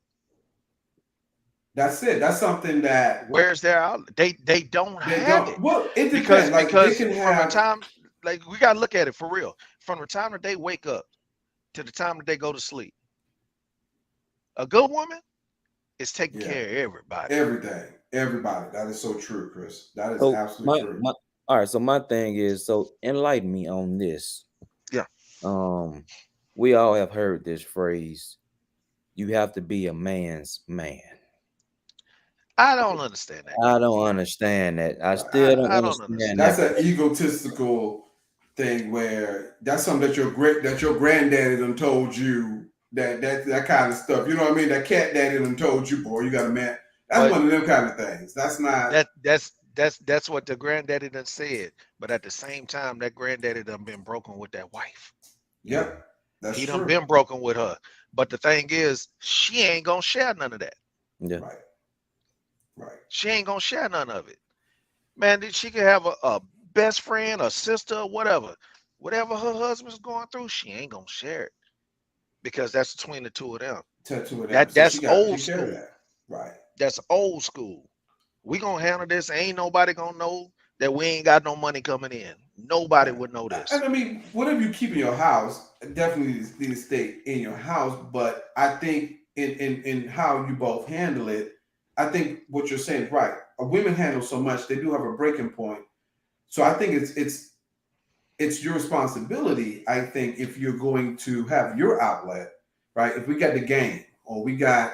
S1: That's it. That's something that
S2: Where's their outlet? They don't
S1: they
S2: have
S1: don't.
S2: it
S1: Well, it
S2: because
S1: depends. Like they
S2: because
S1: can
S2: from the
S1: have.
S2: time like we gotta look at it for real. From the time that they wake up to the time that they go to sleep, a good woman is taking
S1: Yeah.
S2: care of everybody.
S1: Everything. Everybody. That is so true, Chris. That is
S3: so
S1: absolutely true.
S3: my all right. So my thing is, so enlighten me on this.
S2: Yeah,
S3: Um, we all have heard this phrase: "You have to be a man's man."
S2: I don't understand that.
S3: I don't understand that. I
S1: Right.
S3: still don't
S2: I don't
S3: understand
S2: understand
S3: that.
S1: That's
S3: But
S1: an egotistical thing where that's something that your granddaddy done told you that kind of stuff. You know what I mean? That cat daddy done told you, boy, you got a man. That's
S2: but
S1: one of them kind of things. That's not.
S2: that's what the granddaddy done said. But at the same time, that granddaddy done been broken with that wife.
S3: yeah,
S1: Yep. That's
S2: He done
S1: true.
S2: been broken with her. But the thing is, she ain't gonna share none of that.
S3: yeah,
S1: Right. Right.
S2: She ain't gonna share none of it. Man, she could have a best friend, a sister, whatever. Whatever her husband's going through, she ain't gonna share it because that's between the two of them.
S1: Tattoo of them.
S2: That
S1: So
S2: that's
S1: she got to
S2: old
S1: take care of
S2: school.
S1: that. Right.
S2: That's old school. We gonna handle this. Ain't nobody gonna know that we ain't got no money coming in. Nobody
S1: Right.
S2: would know
S1: And
S2: this.
S1: I mean, whatever you keep in your house, definitely need to stay in your house. But I think in how you both handle it, I think what you're saying is right. Women handle so much; they do have a breaking point. So I think it's your responsibility. I think if you're going to have your outlet, right? If we got the game or we got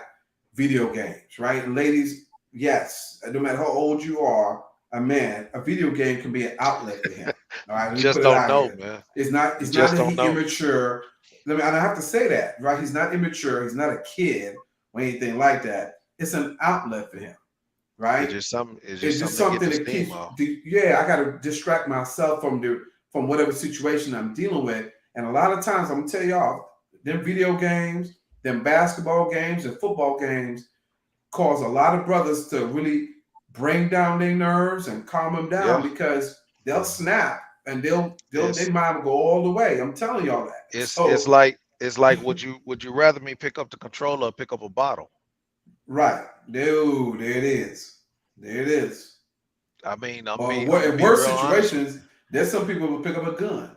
S1: video games, right? And ladies, yes, no matter how old you are, a man, a video game can be an outlet for him. All right,
S2: You
S1: let me
S2: just
S1: put it
S2: don't
S1: out
S2: know,
S1: here.
S2: man.
S1: It's
S2: You
S1: not
S2: just
S1: that
S2: don't
S1: he
S2: know.
S1: immature. And I have to say that, right? He's not immature. He's not a kid or anything like that. It's an outlet for him, right?
S2: It's just
S1: It's just
S2: something to get
S1: something
S2: the
S1: that
S2: steam
S1: keeps
S2: off.
S1: yeah, I gotta distract myself from whatever situation I'm dealing with. And a lot of times I'm gonna tell y'all, them video games, them basketball games and football games cause a lot of brothers to really bring down their nerves and calm them down
S2: Yeah.
S1: because they'll snap and their
S2: It's
S1: mind will go all the way. I'm telling y'all that.
S2: it's
S1: So
S2: like it's like would you rather me pick up the controller or pick up a bottle?
S1: right. Dude, there it is. There it is.
S2: I mean,
S1: Or
S2: I'm gonna
S1: in
S2: be
S1: worse
S2: real honest with
S1: situations, there's some people who pick up a gun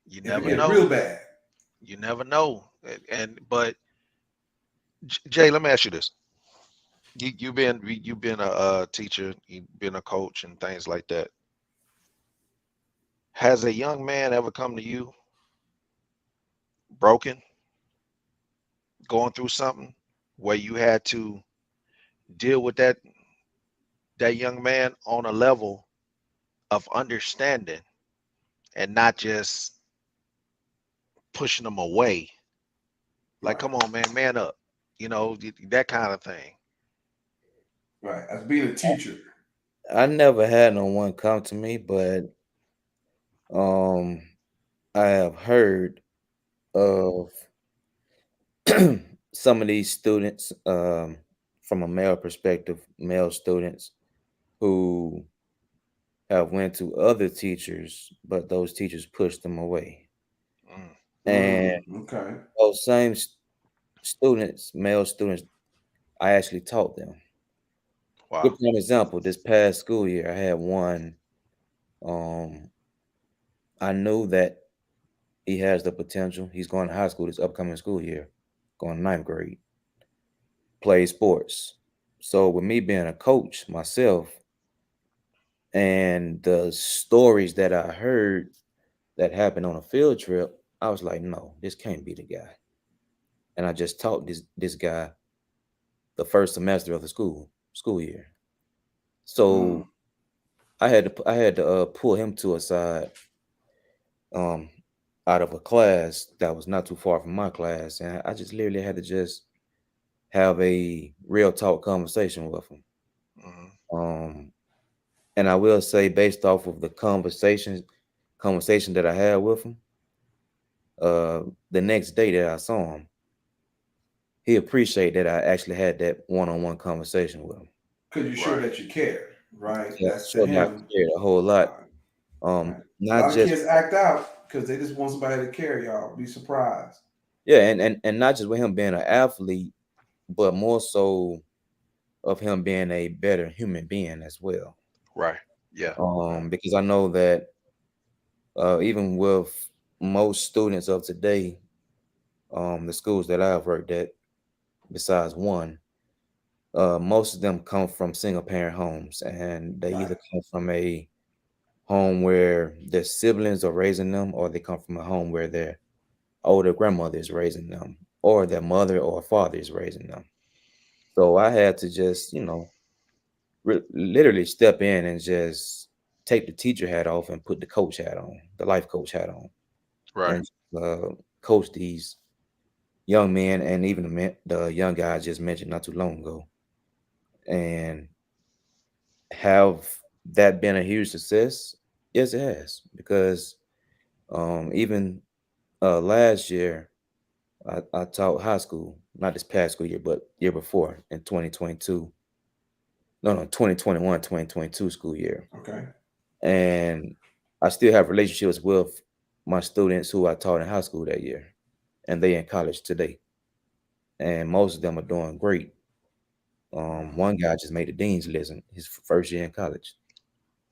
S2: you. You
S1: if it
S2: never
S3: yeah.
S1: get
S2: know.
S1: real bad.
S2: You never know. And but Jay, let me ask you this. You've been a teacher, you've been a coach and things like that. Has a young man ever come to you broken, going through something where you had to deal with that young man on a level of understanding and not just pushing them away? Like,
S1: Right.
S2: come on, man up. That kind of thing.
S1: Right. As being a teacher.
S3: I never had no one come to me, but um, I have heard of some of these students, from a male perspective, male students who have went to other teachers, but those teachers pushed them away.
S2: Mm,
S3: And
S1: Okay.
S3: those same students, male students, I actually taught them. Give
S2: wow.
S3: you an example. This past school year, I had one. Um, I knew that he has the potential. He's going to high school this upcoming school year, going to ninth grade, play sports. So with me being a coach myself and the stories that I heard that happened on a field trip, I was like, no, this can't be the guy. And I just taught this guy the first semester of the school year. So
S1: Mm.
S3: I had to pull him to a side, um out of a class that was not too far from my class, and I just literally had to just have a real talk conversation with him.
S2: Mm,
S3: Um, and I will say, based off of the conversation that I had with him, the next day that I saw him, he appreciated that I actually had that one-on-one conversation with him.
S1: Because you show
S2: right.
S1: that you care, right?
S3: Yeah,
S1: That's to
S3: showed me I
S1: him.
S3: cared a whole lot.
S1: Right. Right. A
S3: Not
S1: lot of
S3: just
S1: kids act out because they just want somebody to carry y'all. Be surprised.
S3: yeah, and not just with him being an athlete, but more so of him being a better human being as well.
S2: Right. Yeah.
S1: Right.
S3: Because I know that even with most students of today, the schools that I've worked at, besides one, most of them come from single parent homes, and they
S1: Right.
S3: either come from a home where their siblings are raising them, or they come from a home where their older grandmother is raising them, or their mother or father is raising them. So I had to just, literally step in and just take the teacher hat off and put the coach hat on, the life coach hat on,
S2: Right.
S3: and uh, coach these young men and even the young guy I just mentioned not too long ago. And have that been a huge success? Yes, it has. Because even last year, I taught high school, not this past school year, but year before in 2022. No, 2021, 2022 school year.
S1: Okay.
S3: And I still have relationships with my students who I taught in high school that year, and they in college today. And most of them are doing great. One guy just made the dean's list in his first year in college.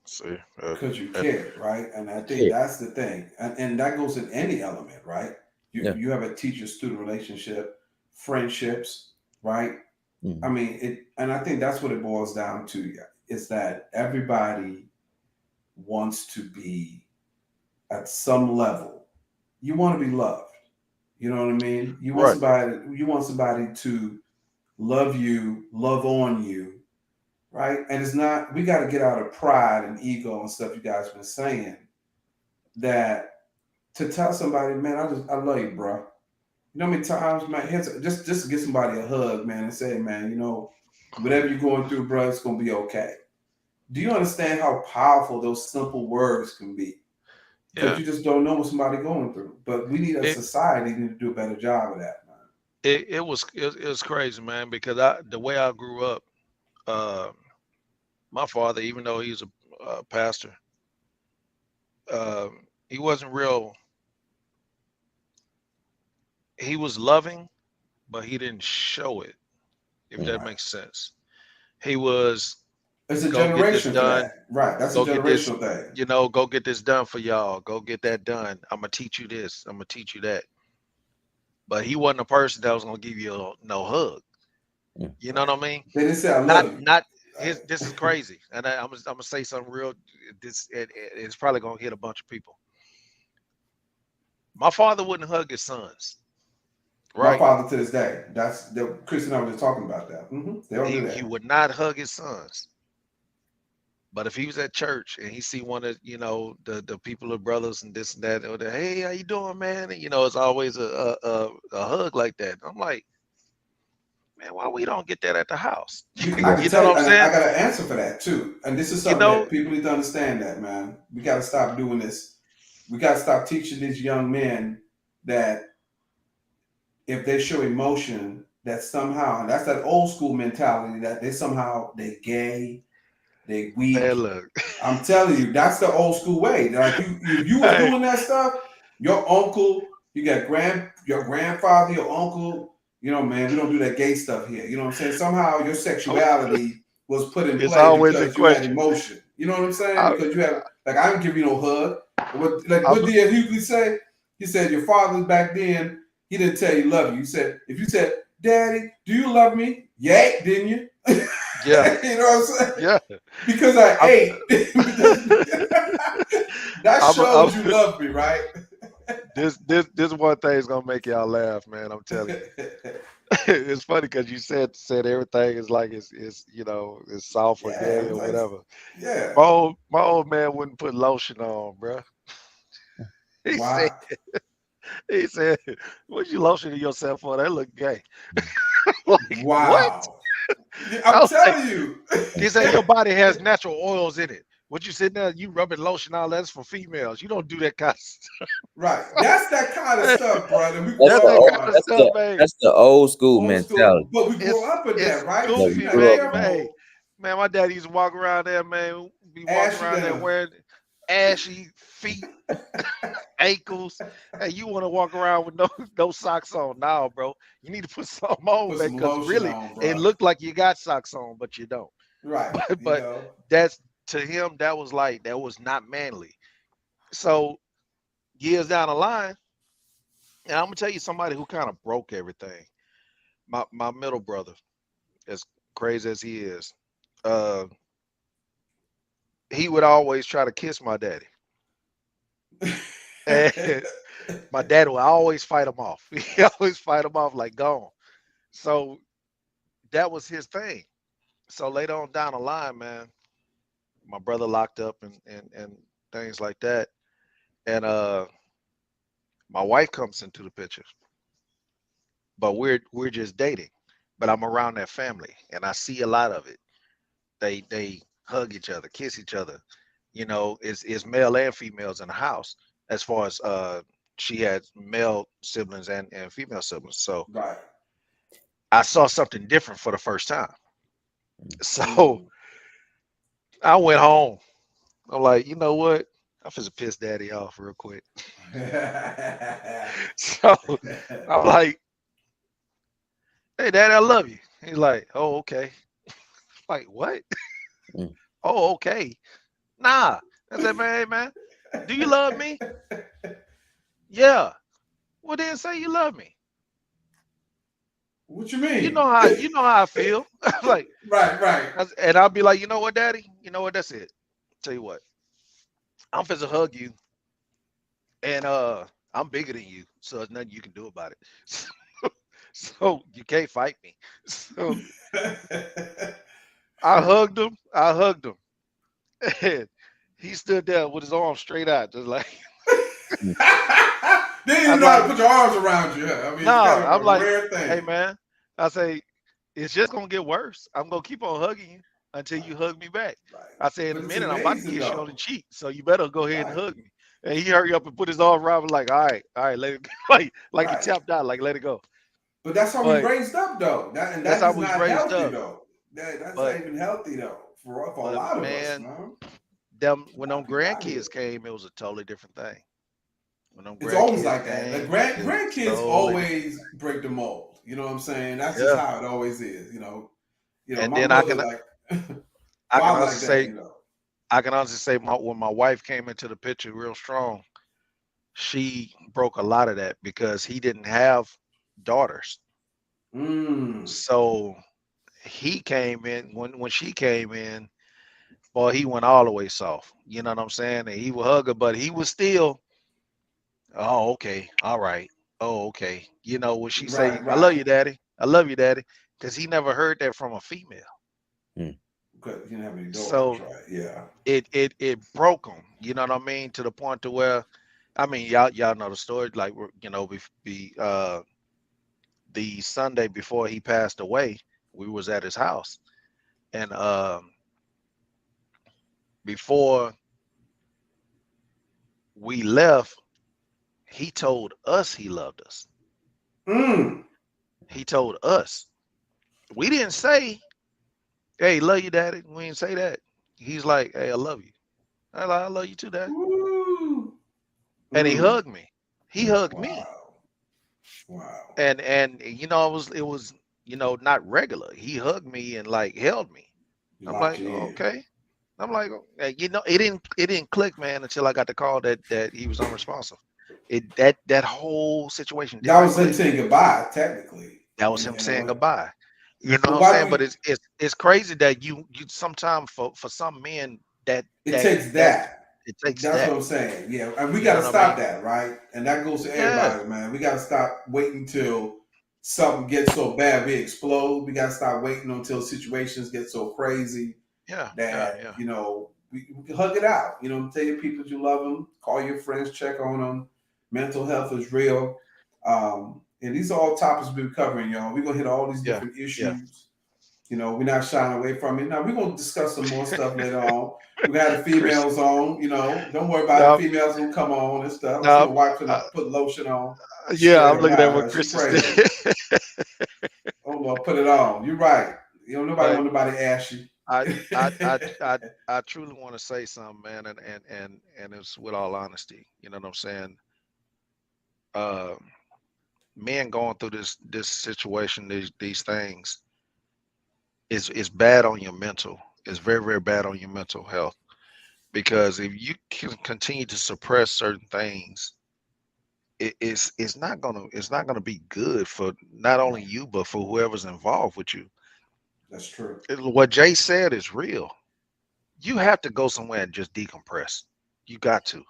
S2: See.
S1: Because you
S2: Uh,
S1: care, right? And I think
S3: Yeah.
S1: that's the thing. And that goes in any element, right? You
S3: Yeah.
S1: you have a teacher student relationship, friendships, right? I
S3: Mhm.
S1: mean it, and I think that's what it boils down to, yeah, is that everybody wants to be at some level. You want to be loved. You know what I mean?
S2: right.
S1: You want somebody to love you, love on you, right? And it's not, we got to get out of pride and ego and stuff you guys been saying, that to tell somebody, man, I love you, bro. You know how many times, man, just to give somebody a hug, man, and say, man, whatever you're going through, bro, it's gonna be okay. Do you understand how powerful those simple words can be? Because
S2: Yeah.
S1: you just don't know what somebody going through. But we need a
S2: It
S1: society need to do a better job of that, man.
S2: it was crazy, man, because the way I grew up, uh, my father, even though he's a pastor, he wasn't real. He was loving, but he didn't show it. If that
S3: Mm.
S1: Right.
S2: makes sense. He was
S1: It's a
S2: go get this
S1: generation for
S2: done.
S1: that. Right. That's a
S2: Go get this.
S1: generational thing.
S2: Go get this done for y'all. Go get that done. I'm gonna teach you this. I'm gonna teach you that. But he wasn't a person that was gonna give you no hug.
S3: Mm.
S2: You know
S1: Right.
S2: what I mean?
S1: They didn't say I
S2: Not
S1: love you.
S2: not his. This is
S1: Right.
S2: crazy, and I'm gonna say something real. It's probably gonna hit a bunch of people. My father wouldn't hug his sons,
S1: My
S2: right?
S1: father to this day. That's Chris and I were just talking about that. They'll do
S2: He
S1: that.
S2: would not hug his sons. But if he was at church and he see one of the people, the brothers and this and that, or the, hey, how you doing, man? And, it's always a hug like that. I'm like, man, why we don't get that at the house?
S1: I can
S2: You know
S1: tell
S2: what
S1: you,
S2: I'm
S1: and I
S2: saying?
S1: got an answer for that too. And this is
S2: You
S1: something
S2: know,
S1: that people need to understand that, man. We got to stop doing this. We got to stop teaching these young men that if they show emotion, that somehow, and that's that old school mentality that they gay, they
S2: man,
S1: weak.
S2: look,
S1: I'm telling you, that's the old school way. Like if you was
S2: hey,
S1: doing that stuff, your uncle, you got your grandfather, your uncle, man, we don't do that gay stuff here. You know what I'm saying? Somehow your sexuality was put in
S2: it's
S1: play
S2: always in
S1: because you had
S2: question.
S1: emotion. You know what I'm saying?
S2: I,
S1: Because you had like I didn't give you no hug.
S2: I'm,
S1: What did Hughley say? He said your father back then, he didn't tell you love you. He said, if you said, Daddy, do you love me? Yeah, didn't you?
S2: yeah,
S1: You know what I'm saying?
S2: yeah.
S1: Because I
S2: I'm,
S1: ate. That
S2: I'm,
S1: shows you love me, right?
S2: this one thing is gonna make y'all laugh, man. I'm telling you. It's funny because you said everything is like it's soft or
S1: Yeah,
S2: gay or
S1: like,
S2: whatever.
S1: yeah.
S2: My old man wouldn't put lotion on, bro. He said
S1: Wow.
S2: he said, "What you lotioning yourself for? That look gay." Like what?
S1: Wow. Yeah,
S2: I
S1: I'm
S2: was like,
S1: telling you.
S2: he said your body has natural oils in it. What you sitting there, you rubbing lotion all that's for females. You don't do that kind of stuff.
S1: Right. That's that kind of stuff, brother. We
S3: That's
S2: That's
S1: grow
S3: the
S1: up
S2: that
S3: old,
S2: kind
S1: on
S2: of
S1: it.
S3: that's
S2: stuff,
S3: the
S2: man.
S3: that's the old school
S1: Old school.
S3: mentality
S1: But we grew
S2: It's
S1: up with
S2: it's
S1: that, right? So
S3: that
S1: you
S3: we
S2: goofy,
S1: gotta
S3: grew
S1: be
S3: up
S2: man.
S3: on.
S2: Hey,
S1: careful.
S2: man, my dad used to walk around there, man. Be walking
S1: Ashy
S2: around there
S1: them.
S2: wearing ashy feet, ankles. Hey, you want to walk around with no no socks on? Now, bro, you need to put something on,
S1: Put
S2: man,
S1: some
S2: because
S1: lotion
S2: really
S1: on,
S2: it
S1: bro.
S2: looked like you got socks on, but you don't.
S1: Right.
S2: But that's to him that was like that was not manly. So years down the line, and I'm gonna tell you somebody who kind of broke everything. My middle brother, as crazy as he is, uh, he would always try to kiss my daddy. And my dad would always fight him off. He always fight him off like gone. So that was his thing. So later on down the line, man, my brother locked up and things like that. And my wife comes into the picture, but we're just dating. But I'm around that family and I see a lot of it. They hug each other, kiss each other. It's male and females in the house as far as she had male siblings and female siblings. So
S1: right.
S2: I saw something different for the first time. So
S1: Mm.
S2: I went home. I'm like, you know what? I'm finna piss daddy off real quick. So I'm like, hey daddy, I love you. He's like, oh, okay. Like, what?
S3: Mm.
S2: Oh, okay. Nah. I said, man, hey man, do you love me? Yeah. Well then say you love me.
S1: What you
S2: You
S1: mean?
S2: know how you know how I feel. Like,
S1: Right, right.
S2: and I'll be like, you know what, daddy? You know what? That's it. Tell you what, I'm finna hug you, and I'm bigger than you, so there's nothing you can do about it. So you can't fight me. So I hugged him. I hugged him. And he stood there with his arms straight out, just like
S3: Mm.
S1: They didn't
S2: I
S1: even
S2: was
S1: know how to
S2: like,
S1: put your arms around you. Huh? I mean,
S2: no.
S1: it's kind of
S2: I'm
S1: a
S2: like,
S1: rare
S2: hey
S1: thing.
S2: man. I say, it's just gonna get worse. I'm gonna keep on hugging you until
S1: Right,
S2: you hug me back.
S1: right.
S2: I say, in a
S1: But it's
S2: minute, I'm about to
S1: amazing
S2: kiss you on the
S1: though.
S2: cheek, so you better go ahead and
S1: Right,
S2: hug me. And he hurry up and put his arm around me, like, all right, let it go. Like he
S1: right.
S2: tapped out, like let it go.
S1: But that's how we
S2: But
S1: raised up though.
S2: that's
S1: That
S2: how
S1: is
S2: we was
S1: not
S2: raised
S1: healthy
S2: up.
S1: though. That's not
S2: But
S1: even healthy though for a
S2: but
S1: lot of us,
S2: man,
S1: man.
S2: them
S1: A
S2: when
S1: lot
S2: them
S1: of people out here.
S2: grandkids came, it was a totally different thing. When them
S1: It's always
S2: grandkids
S1: like that. Like
S2: came, it was
S1: grandkids
S2: totally different.
S1: always break the mold. You know what I'm saying? That's just
S2: Yeah.
S1: how it always is.
S2: And
S1: My
S2: then
S1: mother like
S2: I can
S1: father
S2: honestly
S1: like that.
S2: say when my wife came into the picture real strong, she broke a lot of that because he didn't have daughters.
S1: Mm,
S2: So he came in when she came in, boy, he went all the way soft. You know what I'm saying? And he would hug her, but he was still, oh, okay, all right. Oh, okay. When she say,
S1: right,
S2: I love
S1: right,
S2: you, daddy. I love you, daddy. Because he never heard that from a female.
S3: Mm.
S1: because you didn't have any daughters,
S2: So
S1: right? Yeah.
S2: it broke him. You know what I mean? To the point to where, I mean, y'all know the story. Like, you know, the Sunday before he passed away, we was at his house, and before we left, he told us he loved us.
S1: Mm.
S2: He told us. We didn't say, "Hey, love you, daddy." We didn't say that. He's like, "Hey, I love you." I like, "I love you too, daddy."
S1: Woo.
S2: And he
S1: Mm.
S2: hugged me. He hugged me.
S1: Wow. Wow.
S2: And you know, it was you know, not regular. He hugged me and like held me.
S1: You
S2: I'm
S1: locked
S2: like,
S1: you
S2: oh,
S1: in.
S2: okay. I'm like, you know, it didn't click, man, until I got the call that he was unresponsive. That whole situation did
S1: That
S2: not
S1: was him
S2: click.
S1: saying goodbye, technically.
S2: That was him
S1: You
S2: saying
S1: know,
S2: goodbye. You know
S1: but
S2: what I'm
S1: why
S2: saying?
S1: do
S2: But
S1: we?
S2: it's crazy that you sometimes for some men that
S1: It
S2: that
S1: takes
S2: that
S1: that.
S2: it takes
S1: That's what
S2: that.
S1: I'm saying. Yeah, and we
S2: You
S1: got
S2: know
S1: to
S2: what I
S1: stop
S2: mean?
S1: that, right? And that goes to
S2: Yeah,
S1: everybody, man. We got to stop waiting till something gets so bad we explode. We got to stop waiting until situations get so crazy
S2: yeah, yeah,
S1: that
S2: yeah,
S1: we can hug it out. Tell your people you love them, call your friends, check on them. Mental health is real, and these are all topics we're covering, y'all. We're gonna hit all these
S2: yeah,
S1: different
S2: yeah.
S1: issues. We're not shying away from it. Now we're gonna discuss some more stuff later on. We got the
S2: Chris,
S1: females on. Don't worry about it.
S2: no,
S1: The females gonna come on and stuff. I see my
S2: no,
S1: wife gonna
S2: uh,
S1: put lotion on.
S2: yeah.
S1: Scared
S2: I'm
S1: of
S2: looking at
S1: my
S2: what
S1: she
S2: Chris is
S1: crazy.
S2: saying.
S1: Oh Lord, put it on. You're right. Nobody
S2: But
S1: want nobody ashy.
S2: I I I I I truly want to say something, man, and it's with all honesty. You know what I'm saying? Uh, Men going through this situation, these things is bad on your mental. It's very very bad on your mental health because if you can continue to suppress certain things, it's not gonna be good for not only
S1: Right.
S2: you but for whoever's involved with you.
S1: That's true.
S2: What Jay said is real. You have to go somewhere and just decompress. You got to.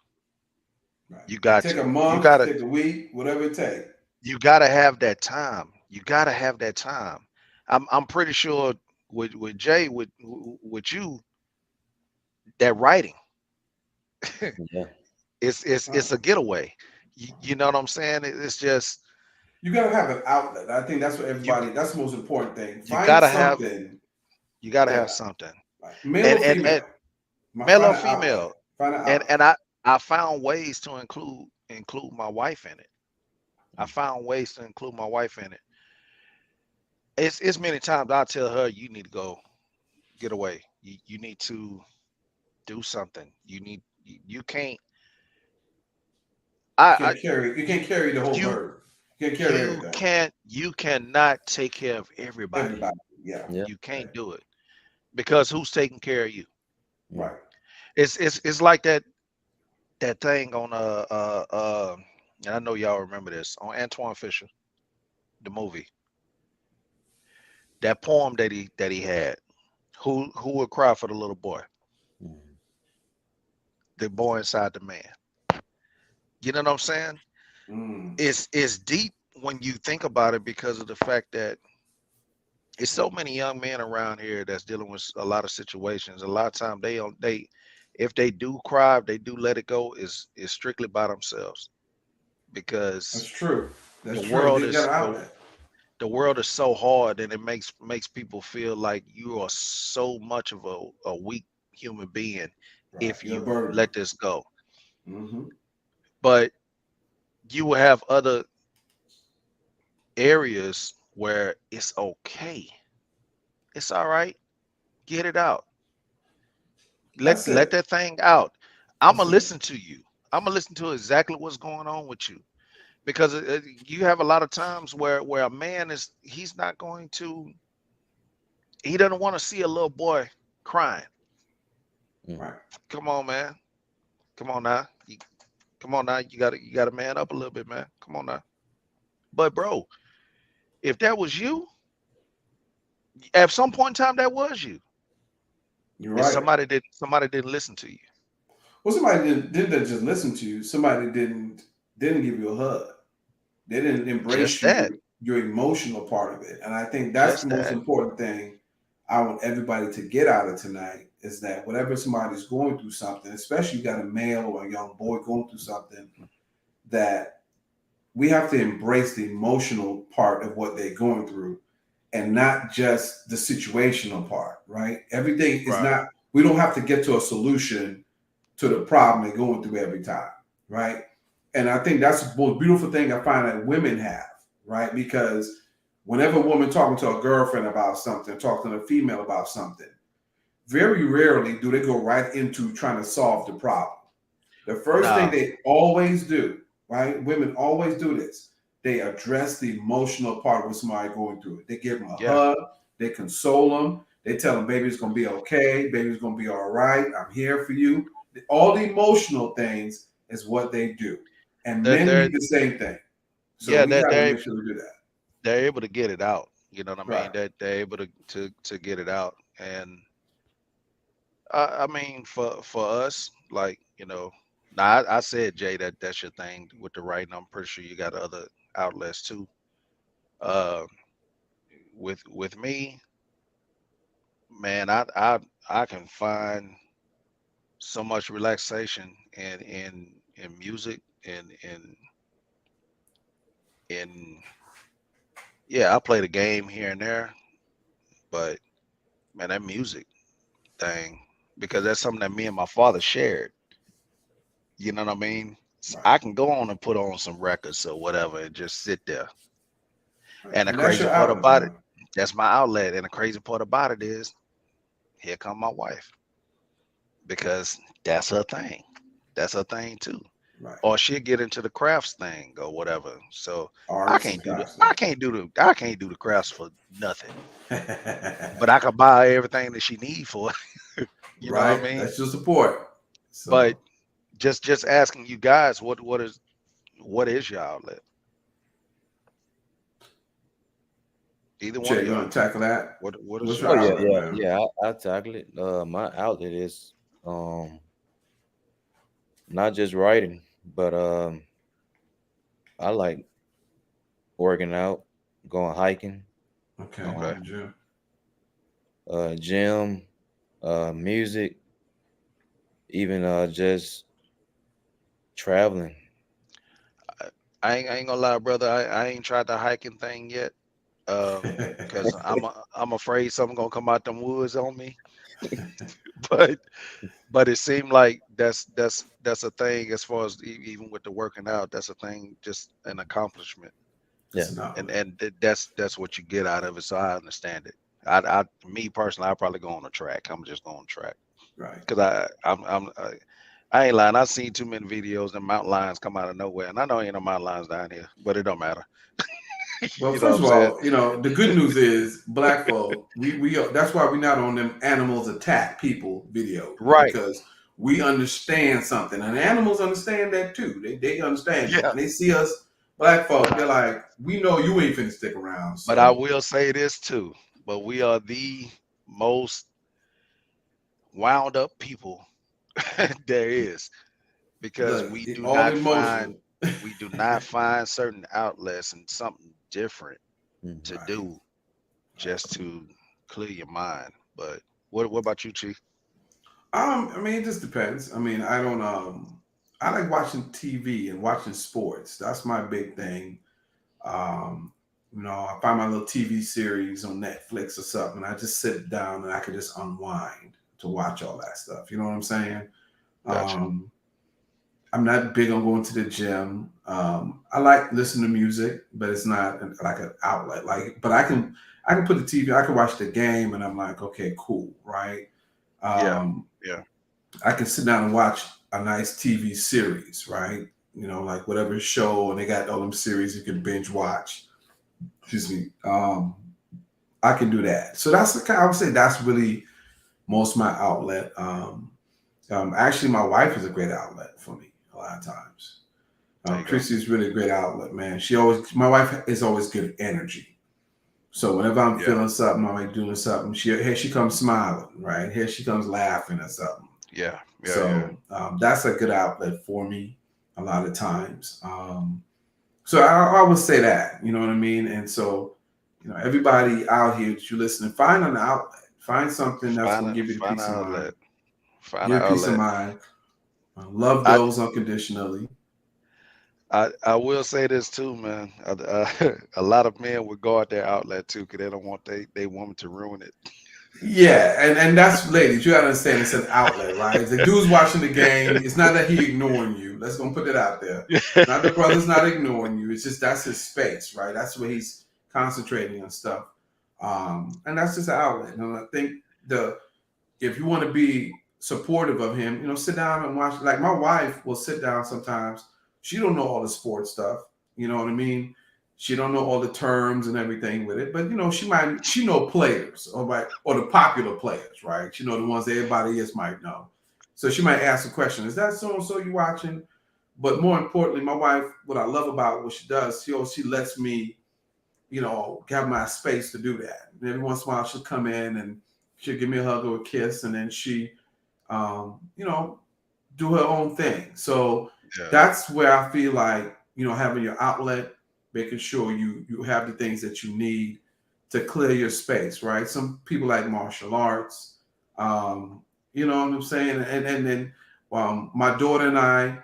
S1: Right.
S2: You
S1: It
S2: got
S1: take a
S2: to. You
S1: month,
S2: gotta.
S1: take a week, whatever it take.
S2: You gotta have that time. You gotta have that time. I'm pretty sure with Jay with you that writing
S3: Yeah.
S2: it's
S1: Right.
S2: a getaway. You know what I'm saying? It's just
S1: You gotta have an outlet. I think that's what
S2: you
S1: everybody. That's the most important thing.
S2: you
S1: Find
S2: gotta have
S1: something
S2: you gotta have
S1: that,
S2: something.
S1: like, male
S2: And
S1: or
S2: and
S1: female.
S2: male
S1: Find
S2: or
S1: an outlet.
S2: female.
S1: Find an
S2: And
S1: outlet.
S2: I found ways to include my wife in it. I found ways to include my wife in it. It's many times I tell her you need to go get away. You need to do something. You can't
S1: You
S2: I
S1: can't carry. You can't carry the whole
S2: you
S1: burden. You can't carry everything.
S2: you cannot take care of everybody.
S1: Everybody. Yeah.
S3: Yeah.
S2: You can't do it because who's taking care of you?
S3: Mm.
S1: Right.
S2: It's like that thing on and I know y'all remember this on Antoine Fisher, the movie. That poem that he had. Who would cry for the little boy?
S3: Mm.
S2: The boy inside the man. You know what I'm saying?
S1: Mm.
S2: It's deep when you think about it because of the fact that it's so many young men around here that's dealing with a lot of situations. A lot of time they don't they if they do cry, if they do let it go, is strictly by themselves
S1: That's
S2: because
S1: true.
S2: the
S1: That's true.
S2: world
S1: They got
S2: is
S1: an
S2: the
S1: outlet.
S2: the world is so hard and it makes people feel like you are so much of a weak human being
S1: Right.
S2: if
S1: You're a
S2: you
S1: burden.
S2: let this go.
S1: Mm-hmm.
S2: But you will have other areas where it's okay. It's all right. Get it out.
S1: That's
S2: Let
S1: it.
S2: that thing out. I'm
S1: That's
S2: gonna
S1: it.
S2: listen to you. I'm gonna listen to exactly what's going on with you because you have a lot of times where a man he's not going to he doesn't want to see a little boy crying.
S3: Mm.
S1: Right.
S2: Come on, man. Come on now. Come on now. You gotta man up a little bit, man. Come on now. But bro, if that was you, at some point in time, that was you.
S1: You're
S2: And
S1: right.
S2: somebody didn't listen to you.
S1: Well, somebody didn't just listen to you. Somebody didn't give you a hug. They didn't
S2: Just
S1: embrace
S2: that.
S1: your emotional part of it, and I think that's the
S2: Just
S1: most
S2: that.
S1: important thing I want everybody to get out of tonight is that whatever somebody's going through something, especially you got a male or a young boy going through something, that we have to embrace the emotional part of what they're going through and not just the situational part, right? Everything is
S2: Right.
S1: not, we don't have to get to a solution to the problem they're going through every time, right? And I think that's the most beautiful thing I find that women have, right? Because whenever a woman talking to a girlfriend about something, talking to a female about something, very rarely do they go right into trying to solve the problem. The first thing
S2: Nah,
S1: they always do, right? Women always do this. They address the emotional part with somebody going through it. They give them a
S2: yeah.
S1: hug. They console them. They tell them, baby, it's going to be okay. Baby's going to be all right. I'm here for you. All the emotional things is what they do. And
S2: They're,
S1: men
S2: they're
S1: need the same thing. So
S2: yeah,
S1: we
S2: they're,
S1: got to
S2: they're
S1: make sure we do that.
S2: they're able to get it out. You know what I mean?
S1: Right.
S2: They're able to get it out. And I mean, for us, like, now I said, Jay, that that's your thing with the writing. I'm pretty sure you got other outlets too. Uh, with me, man, I can find so much relaxation in music and in yeah, I play the game here and there, but man, that music thing, because that's something that me and my father shared. You know what I mean?
S1: Right.
S2: I can go on and put on some records or whatever and just sit there.
S1: Right.
S2: And the
S1: And that's
S2: crazy
S1: your
S2: part
S1: outlet,
S2: about it,
S1: man.
S2: that's my outlet. And the crazy part about it is, here come my wife, because that's her thing. That's her thing too.
S1: Right.
S2: Or she'll get into the crafts thing or whatever. So
S1: Arts and
S2: I
S1: costume.
S2: can't do the crafts for nothing. But I can buy everything that she need for it. You know what I
S1: Right.
S2: mean?
S1: That's your support.
S2: But
S1: So,
S2: just asking you guys, what is your outlet? Either one
S1: Che,
S2: of
S1: you want
S2: y'all.
S1: to tackle that?
S2: What is
S1: What's
S2: your
S1: your
S3: Oh yeah,
S1: outlet,
S2: outlet?
S3: yeah,
S1: man?
S3: yeah. I tackle it. My outlet is um not just writing, but I like working out, going hiking,
S1: Okay.
S2: Okay.
S3: um,
S1: Jim.
S3: gym, music, even just traveling.
S2: I, I ain't gonna lie, brother. I ain't tried the hiking thing yet. Because I'm afraid something gonna come out them woods on me. But it seemed like that's a thing as far as even with the working out. That's a thing, just an accomplishment,
S3: Yeah,
S1: That's an
S2: and
S1: outlet.
S2: that's what you get out of it. So I understand it. I me personally, I probably go on a track. I'm just going on track
S1: Right.
S2: because I ain't lying. I've seen too many videos and mountain lions come out of nowhere, and I know ain't no mountain lions down here, but it don't matter.
S1: Well,
S2: You know what
S1: first
S2: I'm
S1: of
S2: saying?
S1: all, the good news is black folk. We are, that's why we're not on them animals attack people videos, man,
S2: Right.
S1: because we understand something, and animals understand that too. They understand it
S2: Yeah.
S1: when they see us black
S2: But
S1: folk. They're like, we know you ain't finna stick around.
S2: I
S1: So
S2: will say this too. But we are the most wound up people there is, because
S1: look, all emotional.
S2: we do not find certain outlets and something different
S3: mm.
S2: to
S1: Right.
S2: do
S1: Right.
S2: just to clear your mind. But what about you, Chief?
S1: I mean, it just depends. I mean, I don't. I like watching TV and watching sports. That's my big thing. Um, I find my little TV series on Netflix or something. I just sit down and I can just unwind to watch all that stuff. You know what I'm saying?
S2: Gotcha.
S1: Um, I'm not big on going to the gym. I like listening to music, but it's not like an outlet. Like, but I can put the TV. I can watch the game, and I'm like, okay, cool, right?
S2: Yeah.
S1: Um,
S2: Yeah.
S1: I can sit down and watch a nice TV series, right? Like whatever show, and they got all them series you can binge watch. Excuse me. I can do that. So that's the kind. I would say that's really most of my outlet. Actually, my wife is a great outlet for me a lot of times.
S2: There you go.
S1: Chrissy is really a great outlet, man. My wife is always good energy. So whenever I'm
S2: Yeah.
S1: feeling something, I'm like doing something. Here she comes smiling, right? Here she comes laughing or something.
S2: Yeah. Yeah. Yeah.
S1: So that's a good outlet for me a lot of times. So I would say that, you know what I mean? And so, everybody out here that you listen, find an outlet. Find something that's
S2: Find
S1: gonna
S2: a
S1: give you the
S2: find an
S1: peace of mind.
S2: outlet. Find
S1: Give
S2: an
S1: you peace of
S2: outlet.
S1: mind. Love
S2: I
S1: those unconditionally.
S2: I will say this too, man. A lot of men would guard their outlet too, because they don't want they woman to ruin it.
S1: Yeah, and that's ladies. You gotta understand it's an outlet, right? If the dude's watching the game, it's not that he ignoring you. Let's go put it out there. It's not the brother's not ignoring you. It's just that's his space, right? That's where he's concentrating on stuff. And that's just an outlet. And I think the if you want to be supportive of him, sit down and watch. Like my wife will sit down sometimes. She don't know all the sports stuff. You know what I mean? She don't know all the terms and everything with it, but she know players, or the popular players, right? She know the ones that everybody else might know. So she might ask a question: Is that so and so you watching? But more importantly, my wife, what I love about what she does, she lets me, have my space to do that. And every once in a while, she'll come in and she'll give me a hug or a kiss, and then she, um, you know, do her own thing. So
S2: Yeah.
S1: that's where I feel like, having your outlet, making sure you have the things that you need to clear your space, right? Some people like martial arts, you know what I'm saying? And then my daughter and I,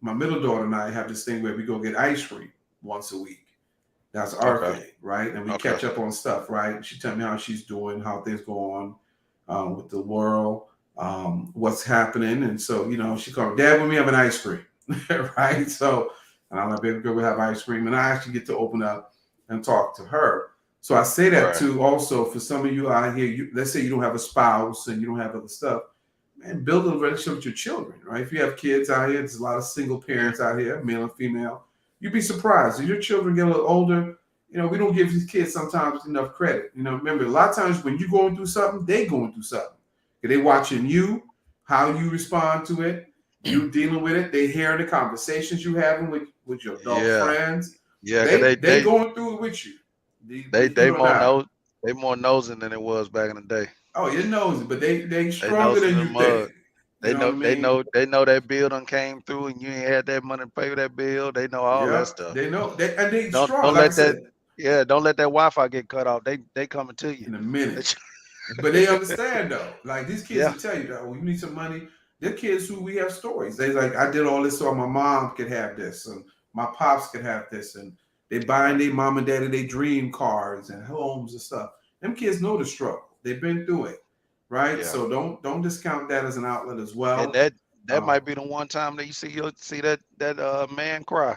S1: my middle daughter and I have this thing where we go get ice cream once a week. That's our
S2: Okay.
S1: thing, right? And we
S2: Okay.
S1: catch up on stuff, right? She tell me how she's doing, how things go on with the world, what's happening. And so, she called, Dad, when we have an ice cream, right? So, and I'm like, baby girl, we have ice cream. And I actually get to open up and talk to her. So I say that
S2: Right.
S1: too, also for some of you out here, let's say you don't have a spouse and you don't have other stuff, man, build a relationship with your children, right? If you have kids out here, there's a lot of single parents out here, male and female. You'd be surprised. If your children get a little older, we don't give these kids sometimes enough credit. Remember, a lot of times when you're going through something, they going through something. They watching you, how you respond to it, you dealing with it. They hearing the conversations you having with your adult
S2: Yeah.
S1: friends.
S2: Yeah, cause
S1: They going through it with you. Believe
S2: they
S1: it or
S2: more
S1: not.
S2: they more nosing than it was back in the day.
S1: Oh, you're nosy, but they
S2: They
S1: stronger
S2: nosing
S1: than
S2: the
S1: you think.
S2: mud.
S1: You
S2: They
S1: know what
S2: know
S1: I
S2: they
S1: mean?
S2: know they know that bill done came through and you ain't had that money to pay that bill. They know all that
S1: Yep,
S2: stuff.
S1: they know. They strong.
S2: Don't
S1: Like I
S2: let that
S1: said,
S2: yeah, don't let that Wi-Fi get cut off. They coming to you.
S1: in a minute. But they understand though. Like these kids
S2: Yeah.
S1: will tell you that when you need some money, they're kids who we have stories. They like, I did all this so my mom could have this and my pops could have this. And they buying
S2: Right.
S1: their mom and daddy their dream cars and homes and stuff. Them kids know the struggle. They've been through it. Right.
S2: Yeah.
S1: So don't discount that as an outlet as
S2: And
S1: well.
S2: that might be the one time that you'll see that man cry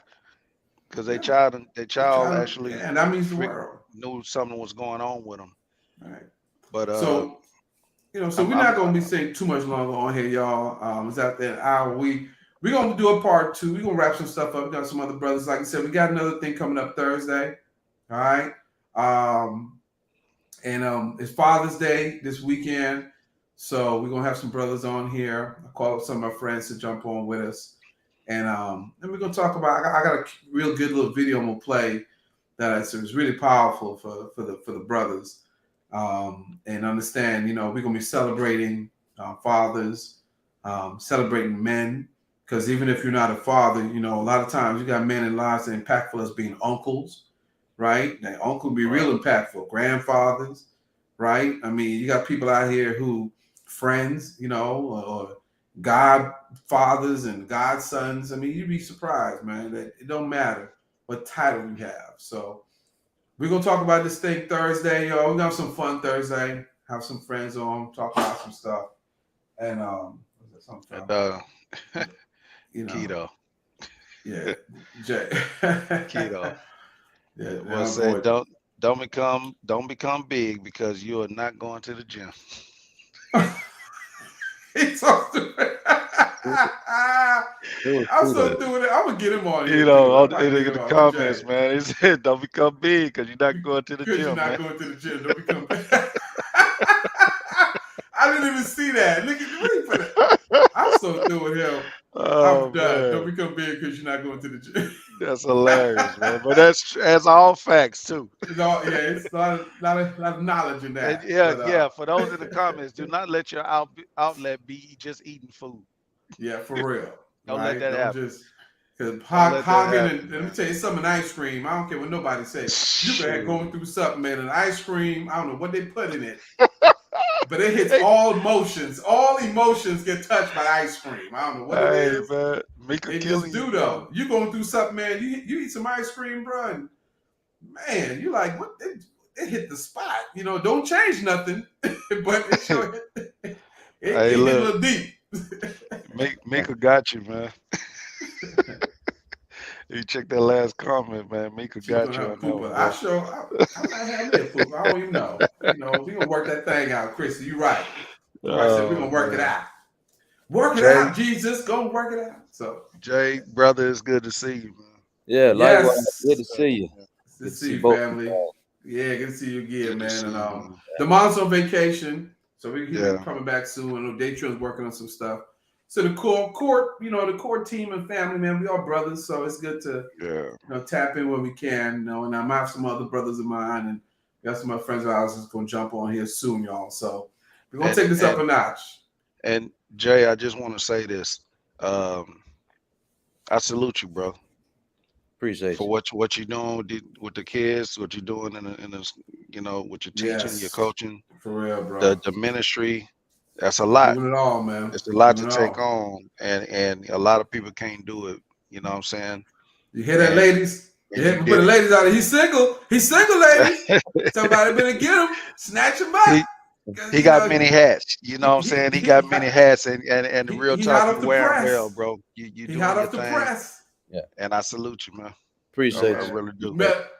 S2: because
S1: Yeah.
S2: they
S1: They
S2: child
S1: try to,
S2: actually
S1: yeah, and that means the world.
S2: knew something was going on with him.
S1: Right.
S2: But
S1: So so we're
S2: I'm
S1: not gonna be saying too much longer on here, y'all. It's out there an hour. We're gonna do a part two. We're gonna wrap some stuff up. We got some other brothers. Like I said, we got another thing coming up Thursday. All right. And it's Father's Day this weekend. So we're gonna have some brothers on here. I call up some of my friends to jump on with us. And we're gonna talk about I got a real good little video I'm gonna play that is really powerful for the brothers, and understand. We're gonna be celebrating fathers, celebrating men, because even if you're not a father, a lot of times you got men in lives that are impactful as being uncles, right? That uncle be
S2: right.
S1: real impactful, grandfathers, right? I mean, you got people out here who friends, or godfathers and godsons. I mean, you'd be surprised, man, that it don't matter what title you have. So we're gonna talk about this thing Thursday, y'all. We're gonna have some fun Thursday. Have some friends on, talk about some stuff. And something
S2: And
S1: you know,
S2: keto.
S1: yeah, Jay.
S2: Keto.
S1: Yeah,
S2: Well,
S1: I'll
S2: say
S1: avoid
S2: don't become big because you are not going to the gym.
S1: it. He's so stupid.
S3: It was
S1: I'm
S3: true
S1: so
S3: though.
S1: through with it. I'm gonna get him on
S2: You
S1: here too.
S2: know,
S1: I might get
S2: in
S1: him
S2: the
S1: on. What
S2: comments,
S1: Jay?
S2: man, he said don't become big because you're not going to the
S1: Because you're
S2: gym,
S1: not
S2: man.
S1: going to the gym. Don't become. I didn't even see that. Look at where you put it. I'm so through with him. I'm
S2: Oh
S1: done. Don't
S2: man,
S1: become big because you're not going to the gym.
S2: that's hilarious, man. But that's all facts too.
S1: Yeah, it's a lot of knowledge in
S2: And
S1: that.
S2: yeah,
S1: But
S2: yeah. For those in the comments, do not let your outlet be just eating food.
S1: yeah, for real,
S2: Don't let
S1: right?
S2: that
S1: Don't
S2: happen.
S1: just Because
S2: Don't let that
S1: hogging
S2: happen,
S1: and let me
S2: man.
S1: tell you something, ice cream. I don't care what nobody say. You can have going through something, man, and ice cream. I don't know what they put in it, but it hits
S2: Hey,
S1: all emotions. All emotions get touched by ice cream. I don't know what it
S2: hey,
S1: is.
S2: man, Mika
S1: It just
S2: killing you,
S1: do
S2: bro.
S1: though. You going through something, man. You eat some ice cream, bro, and man, you like what? It hit the spot. Don't change nothing, but it sure it
S2: Hey,
S1: hit a
S2: look,
S1: little deep.
S2: Mika got you, man. You check that last comment, man. Mika
S1: She's
S2: got
S1: gonna
S2: you
S1: have a
S2: on that
S1: pooper.
S2: one, bro.
S1: I might have me a pooper. I don't even know. We gonna work that thing out, Chrissy. You right. You right. Said we
S2: Oh
S1: gonna work it
S2: man,
S1: out. Work it
S2: Jay,
S1: out, Jesus. Go work it out. So
S2: Jay, brother, it's good to see you, man.
S3: Yeah, likewise. Good
S1: yes,
S3: to see you.
S2: Yeah,
S1: good
S3: Good
S1: to
S3: to
S1: see
S3: see
S1: you,
S3: both of you
S1: family.
S3: guys.
S1: Yeah, good to see you again,
S2: good to
S1: man.
S2: see
S1: And
S2: you, man.
S1: the mom's on vacation, so he may be
S2: Yeah,
S1: coming back soon. I know Daytron's working on some stuff. So the core team and family, man, we all brothers. So it's good to
S2: yeah,
S1: tap in when we can. And I might have some other brothers of mine, and we got some other friends of ours that's gonna jump on here soon, y'all. So we're gonna
S2: and
S1: take this up
S2: and
S1: a notch.
S2: and Jay, I just want to say this. Um, I salute you, bro,
S3: Appreciate
S2: for
S3: you.
S2: what you're doing with the kids, what you're doing what you're teaching, your
S1: Yes,
S2: coaching,
S1: for real, bro.
S2: the ministry. That's a lot.
S1: Doing it all, man.
S2: It's a lot
S1: Doing
S2: to
S1: it
S2: take
S1: all.
S2: on, and a lot of people can't do it. You know what I'm saying?
S1: You hear that,
S2: And
S1: ladies? You
S2: and you
S1: hear me? Put
S2: did
S1: the ladies out there. He's single. He's single, ladies.
S2: it.
S1: Somebody better get him. Snatch him up.
S2: he
S1: Because,
S2: he got many hats. You know
S1: he,
S2: what I'm
S1: he,
S2: saying? He got
S1: he,
S2: many hats, and the real
S1: he
S2: talk,
S1: hot
S2: you
S1: off the
S2: wear them well,
S1: press.
S2: bro. You
S1: He hot
S2: doing your
S1: off the
S2: thing,
S1: press.
S3: Yeah,
S2: and I salute you, man. I
S3: appreciate you.
S1: Man,
S2: really do.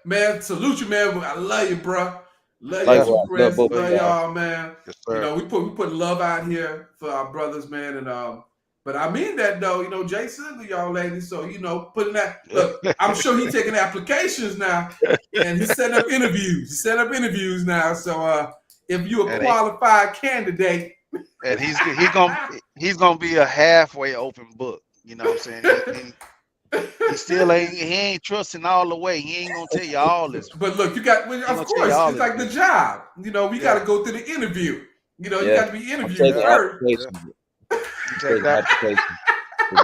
S1: man, salute you, man. I love you, bro. Love you
S2: Yeah,
S1: too,
S3: Likewise, love
S1: Chris.
S3: both of
S2: love
S1: Love
S3: you guys.
S2: y'all.
S1: y'all, man.
S2: Yes, sir.
S1: We put love out here for our brothers, man. And but I mean that though, Jay single, y'all ladies. So putting that. Look, I'm sure he's taking applications now, and he's setting up interviews. He's setting up interviews now. So if you're a
S2: and he
S1: qualified candidate,
S2: and he's gonna be a halfway open book. You know what I'm saying? He still ain't trusting all the way. He ain't gonna tell you all this.
S1: but look,
S2: He ain't
S1: of
S2: gonna tell you
S1: course,
S2: all
S1: it's
S2: this
S1: like the
S2: business.
S1: job. We got
S2: Yeah,
S1: to go through the interview. You
S3: Yeah,
S1: got to be
S3: I'm
S1: interviewed
S3: taking
S2: yeah,
S1: first.
S2: yeah.
S3: applications.
S2: You take
S3: Taking
S2: that.
S3: applications. It's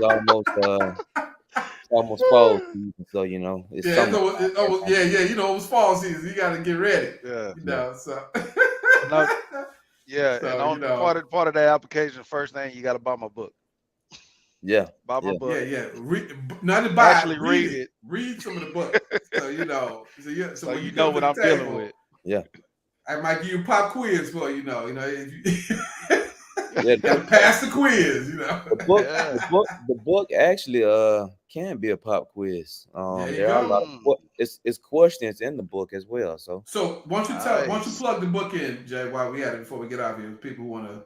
S3: almost fall season, so it's
S1: Yeah, it's
S3: summer.
S1: it was fall season. You got to get ready.
S2: Yeah.
S3: Yeah,
S1: So
S2: No. Yeah. And
S1: so
S2: on part of that application, first thing you got to buy my book.
S3: yeah,
S2: Buy my
S3: yeah.
S2: book.
S1: Not to buy it,
S2: Actually,
S1: read
S2: read
S1: it.
S2: it
S1: Read some of the book. So
S2: so
S1: when
S2: you
S1: you
S2: know
S1: come to
S2: what
S1: the
S2: I'm dealing
S1: table,
S2: with.
S3: Yeah.
S1: I might give you a pop quiz for if you
S3: Yeah,
S1: got to pass the quiz.
S3: the book,
S2: Yeah.
S3: the book actually can be a pop quiz.
S1: There you
S3: There are a
S1: go.
S3: lot of it's questions in the book as well. So
S1: So once you
S2: Nice.
S1: plug the book in, Jay, while we at it before we get out of here, people want to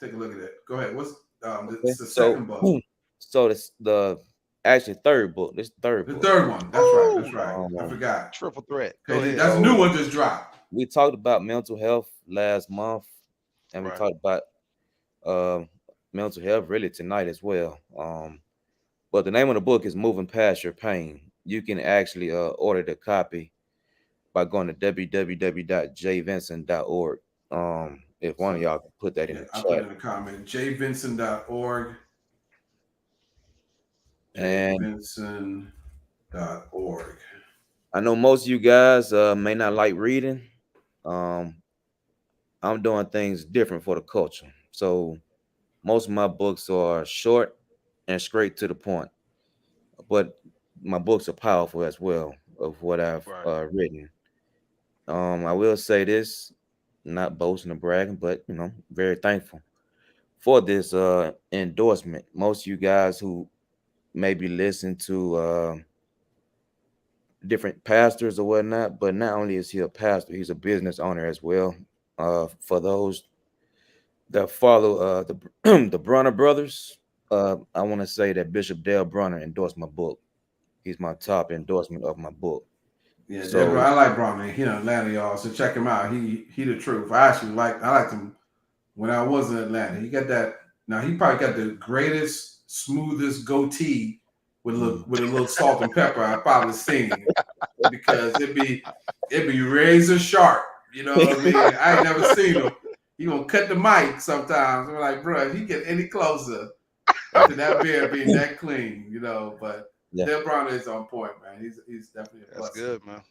S1: take a look at it. Go ahead. What's
S3: okay,
S1: it's the
S3: so
S1: second book.
S3: so this the actually third book. This third
S1: The
S3: book.
S1: third one. That's right. That's
S2: Woo!
S1: right. I
S3: Um,
S1: forgot.
S2: Triple threat. Go
S1: Okay,
S2: ahead.
S1: that's a new
S3: so
S1: one just dropped.
S3: we talked about mental health last month, and we
S2: Right.
S3: talked about um mental health really tonight as well. But the name of the book is Moving Past Your Pain. You can actually order the copy by going to www.jvincent.org. If one of
S1: So
S3: y'all can put that in
S1: yeah,
S3: the
S1: I put
S3: chat.
S1: in a comment. jvincent.org.
S3: And
S1: jvincent.org.
S3: I know most of you guys may not like reading. Um, I'm doing things different for the culture. So most of my books are short and straight to the point. But my books are powerful as well of what I've
S2: Right.
S3: written. I will say this, not boasting or bragging, but very thankful for this endorsement. Most of you guys who maybe listen to different pastors or whatnot, but not only is he a pastor, he's a business owner as well. For those that follow the the Brunner brothers, I want to say that Bishop Dale Brunner endorsed my book. He's my top endorsement of my book.
S1: Yeah, Deborah,
S3: So
S1: I like Brown, man. He in Atlanta, y'all. So check him out. He the truth. I liked him when I was in Atlanta. He got that. Now he probably got the greatest, smoothest goatee with a little salt and pepper I've probably seen, because it'd be razor sharp. You know what I mean? I ain't never seen him. He gonna cut the mic sometimes. I'm like, bro, if he get any closer to that beard being that clean, but
S3: Yeah.
S1: Dan Brown is on point, man. He's definitely a
S2: That's
S1: blessing.
S2: good, man.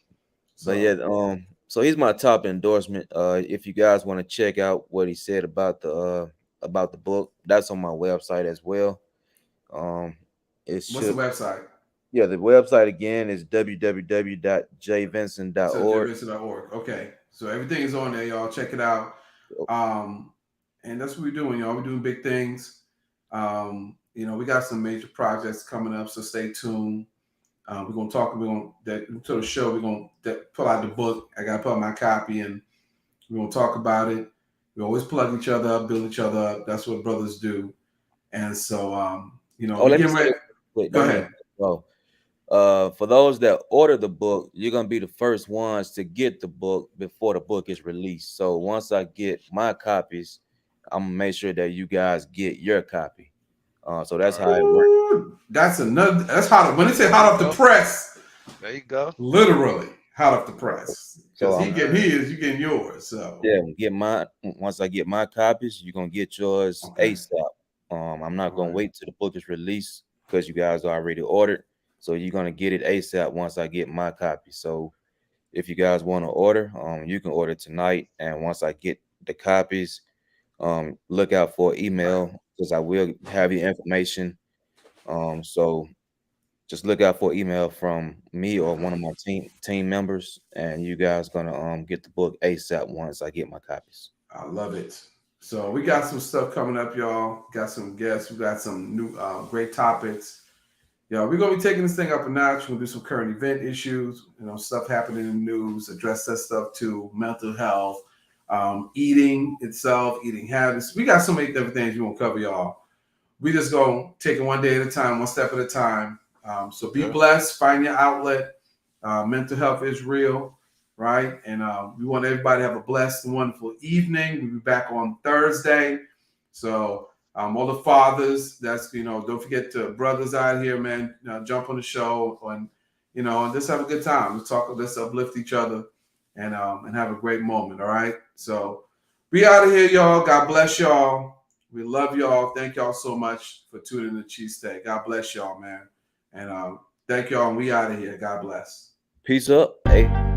S3: But yeah, so he's my top endorsement. If you guys want to check out what he said about the book, that's on my website as well. It
S1: What's the
S3: should
S1: website?
S3: Yeah, the website again is www.jvincent.org.
S1: Vincent.org. Okay. So everything is on there, y'all. Check it out. And that's what we're doing, y'all. We're doing big things. We got some major projects coming up, so stay tuned. We're gonna to the show. We're gonna pull out the book. I gotta pull out my copy, and we're gonna talk about it. We always plug each other up, build each other up. That's what brothers do. And so, we
S3: Let me
S1: get
S3: say
S1: ready.
S3: wait,
S1: Go ahead.
S3: For those that order the book, you're gonna be the first ones to get the book before the book is released. So once I get my copies, I'm gonna make sure that you guys get your copy. So that's how it works.
S1: Ooh, that's hot. When they say hot off the press,
S2: There you go.
S1: literally hot off the press.
S3: So
S1: Because he getting his, you getting yours. So
S3: yeah, once I get my copies, you're gonna get yours ASAP. I'm not gonna wait till the book is released because you guys already ordered. So you're gonna get it ASAP once I get my copy. So if you guys want to order, you can order tonight. And once I get the copies, look out for email because I will have your information. So just look out for email from me or one of my team members, and you guys gonna get the book ASAP once I get my copies.
S1: I love it. So we got some stuff coming up, y'all. Got some guests. We got some new great topics. We're gonna be taking this thing up a notch. We're gonna do some current event issues, stuff happening in the news, address that stuff too, mental health, eating itself, eating habits. We got so many different things we want to cover, y'all. We just gonna take it one day at a time, one step at a time. So be blessed, find your outlet. Mental health is real, right? And we want everybody to have a blessed and wonderful evening. We'll be back on Thursday. So all the fathers, don't forget to brothers out here, man, jump on the show and just have a good time. Let's uplift each other and have a great moment. All right. So be out of here, y'all. God bless y'all. We love y'all. Thank y'all so much for tuning in to CheesTake. God bless y'all, man. And thank y'all. And we out of here. God bless.
S3: Peace up. Hey.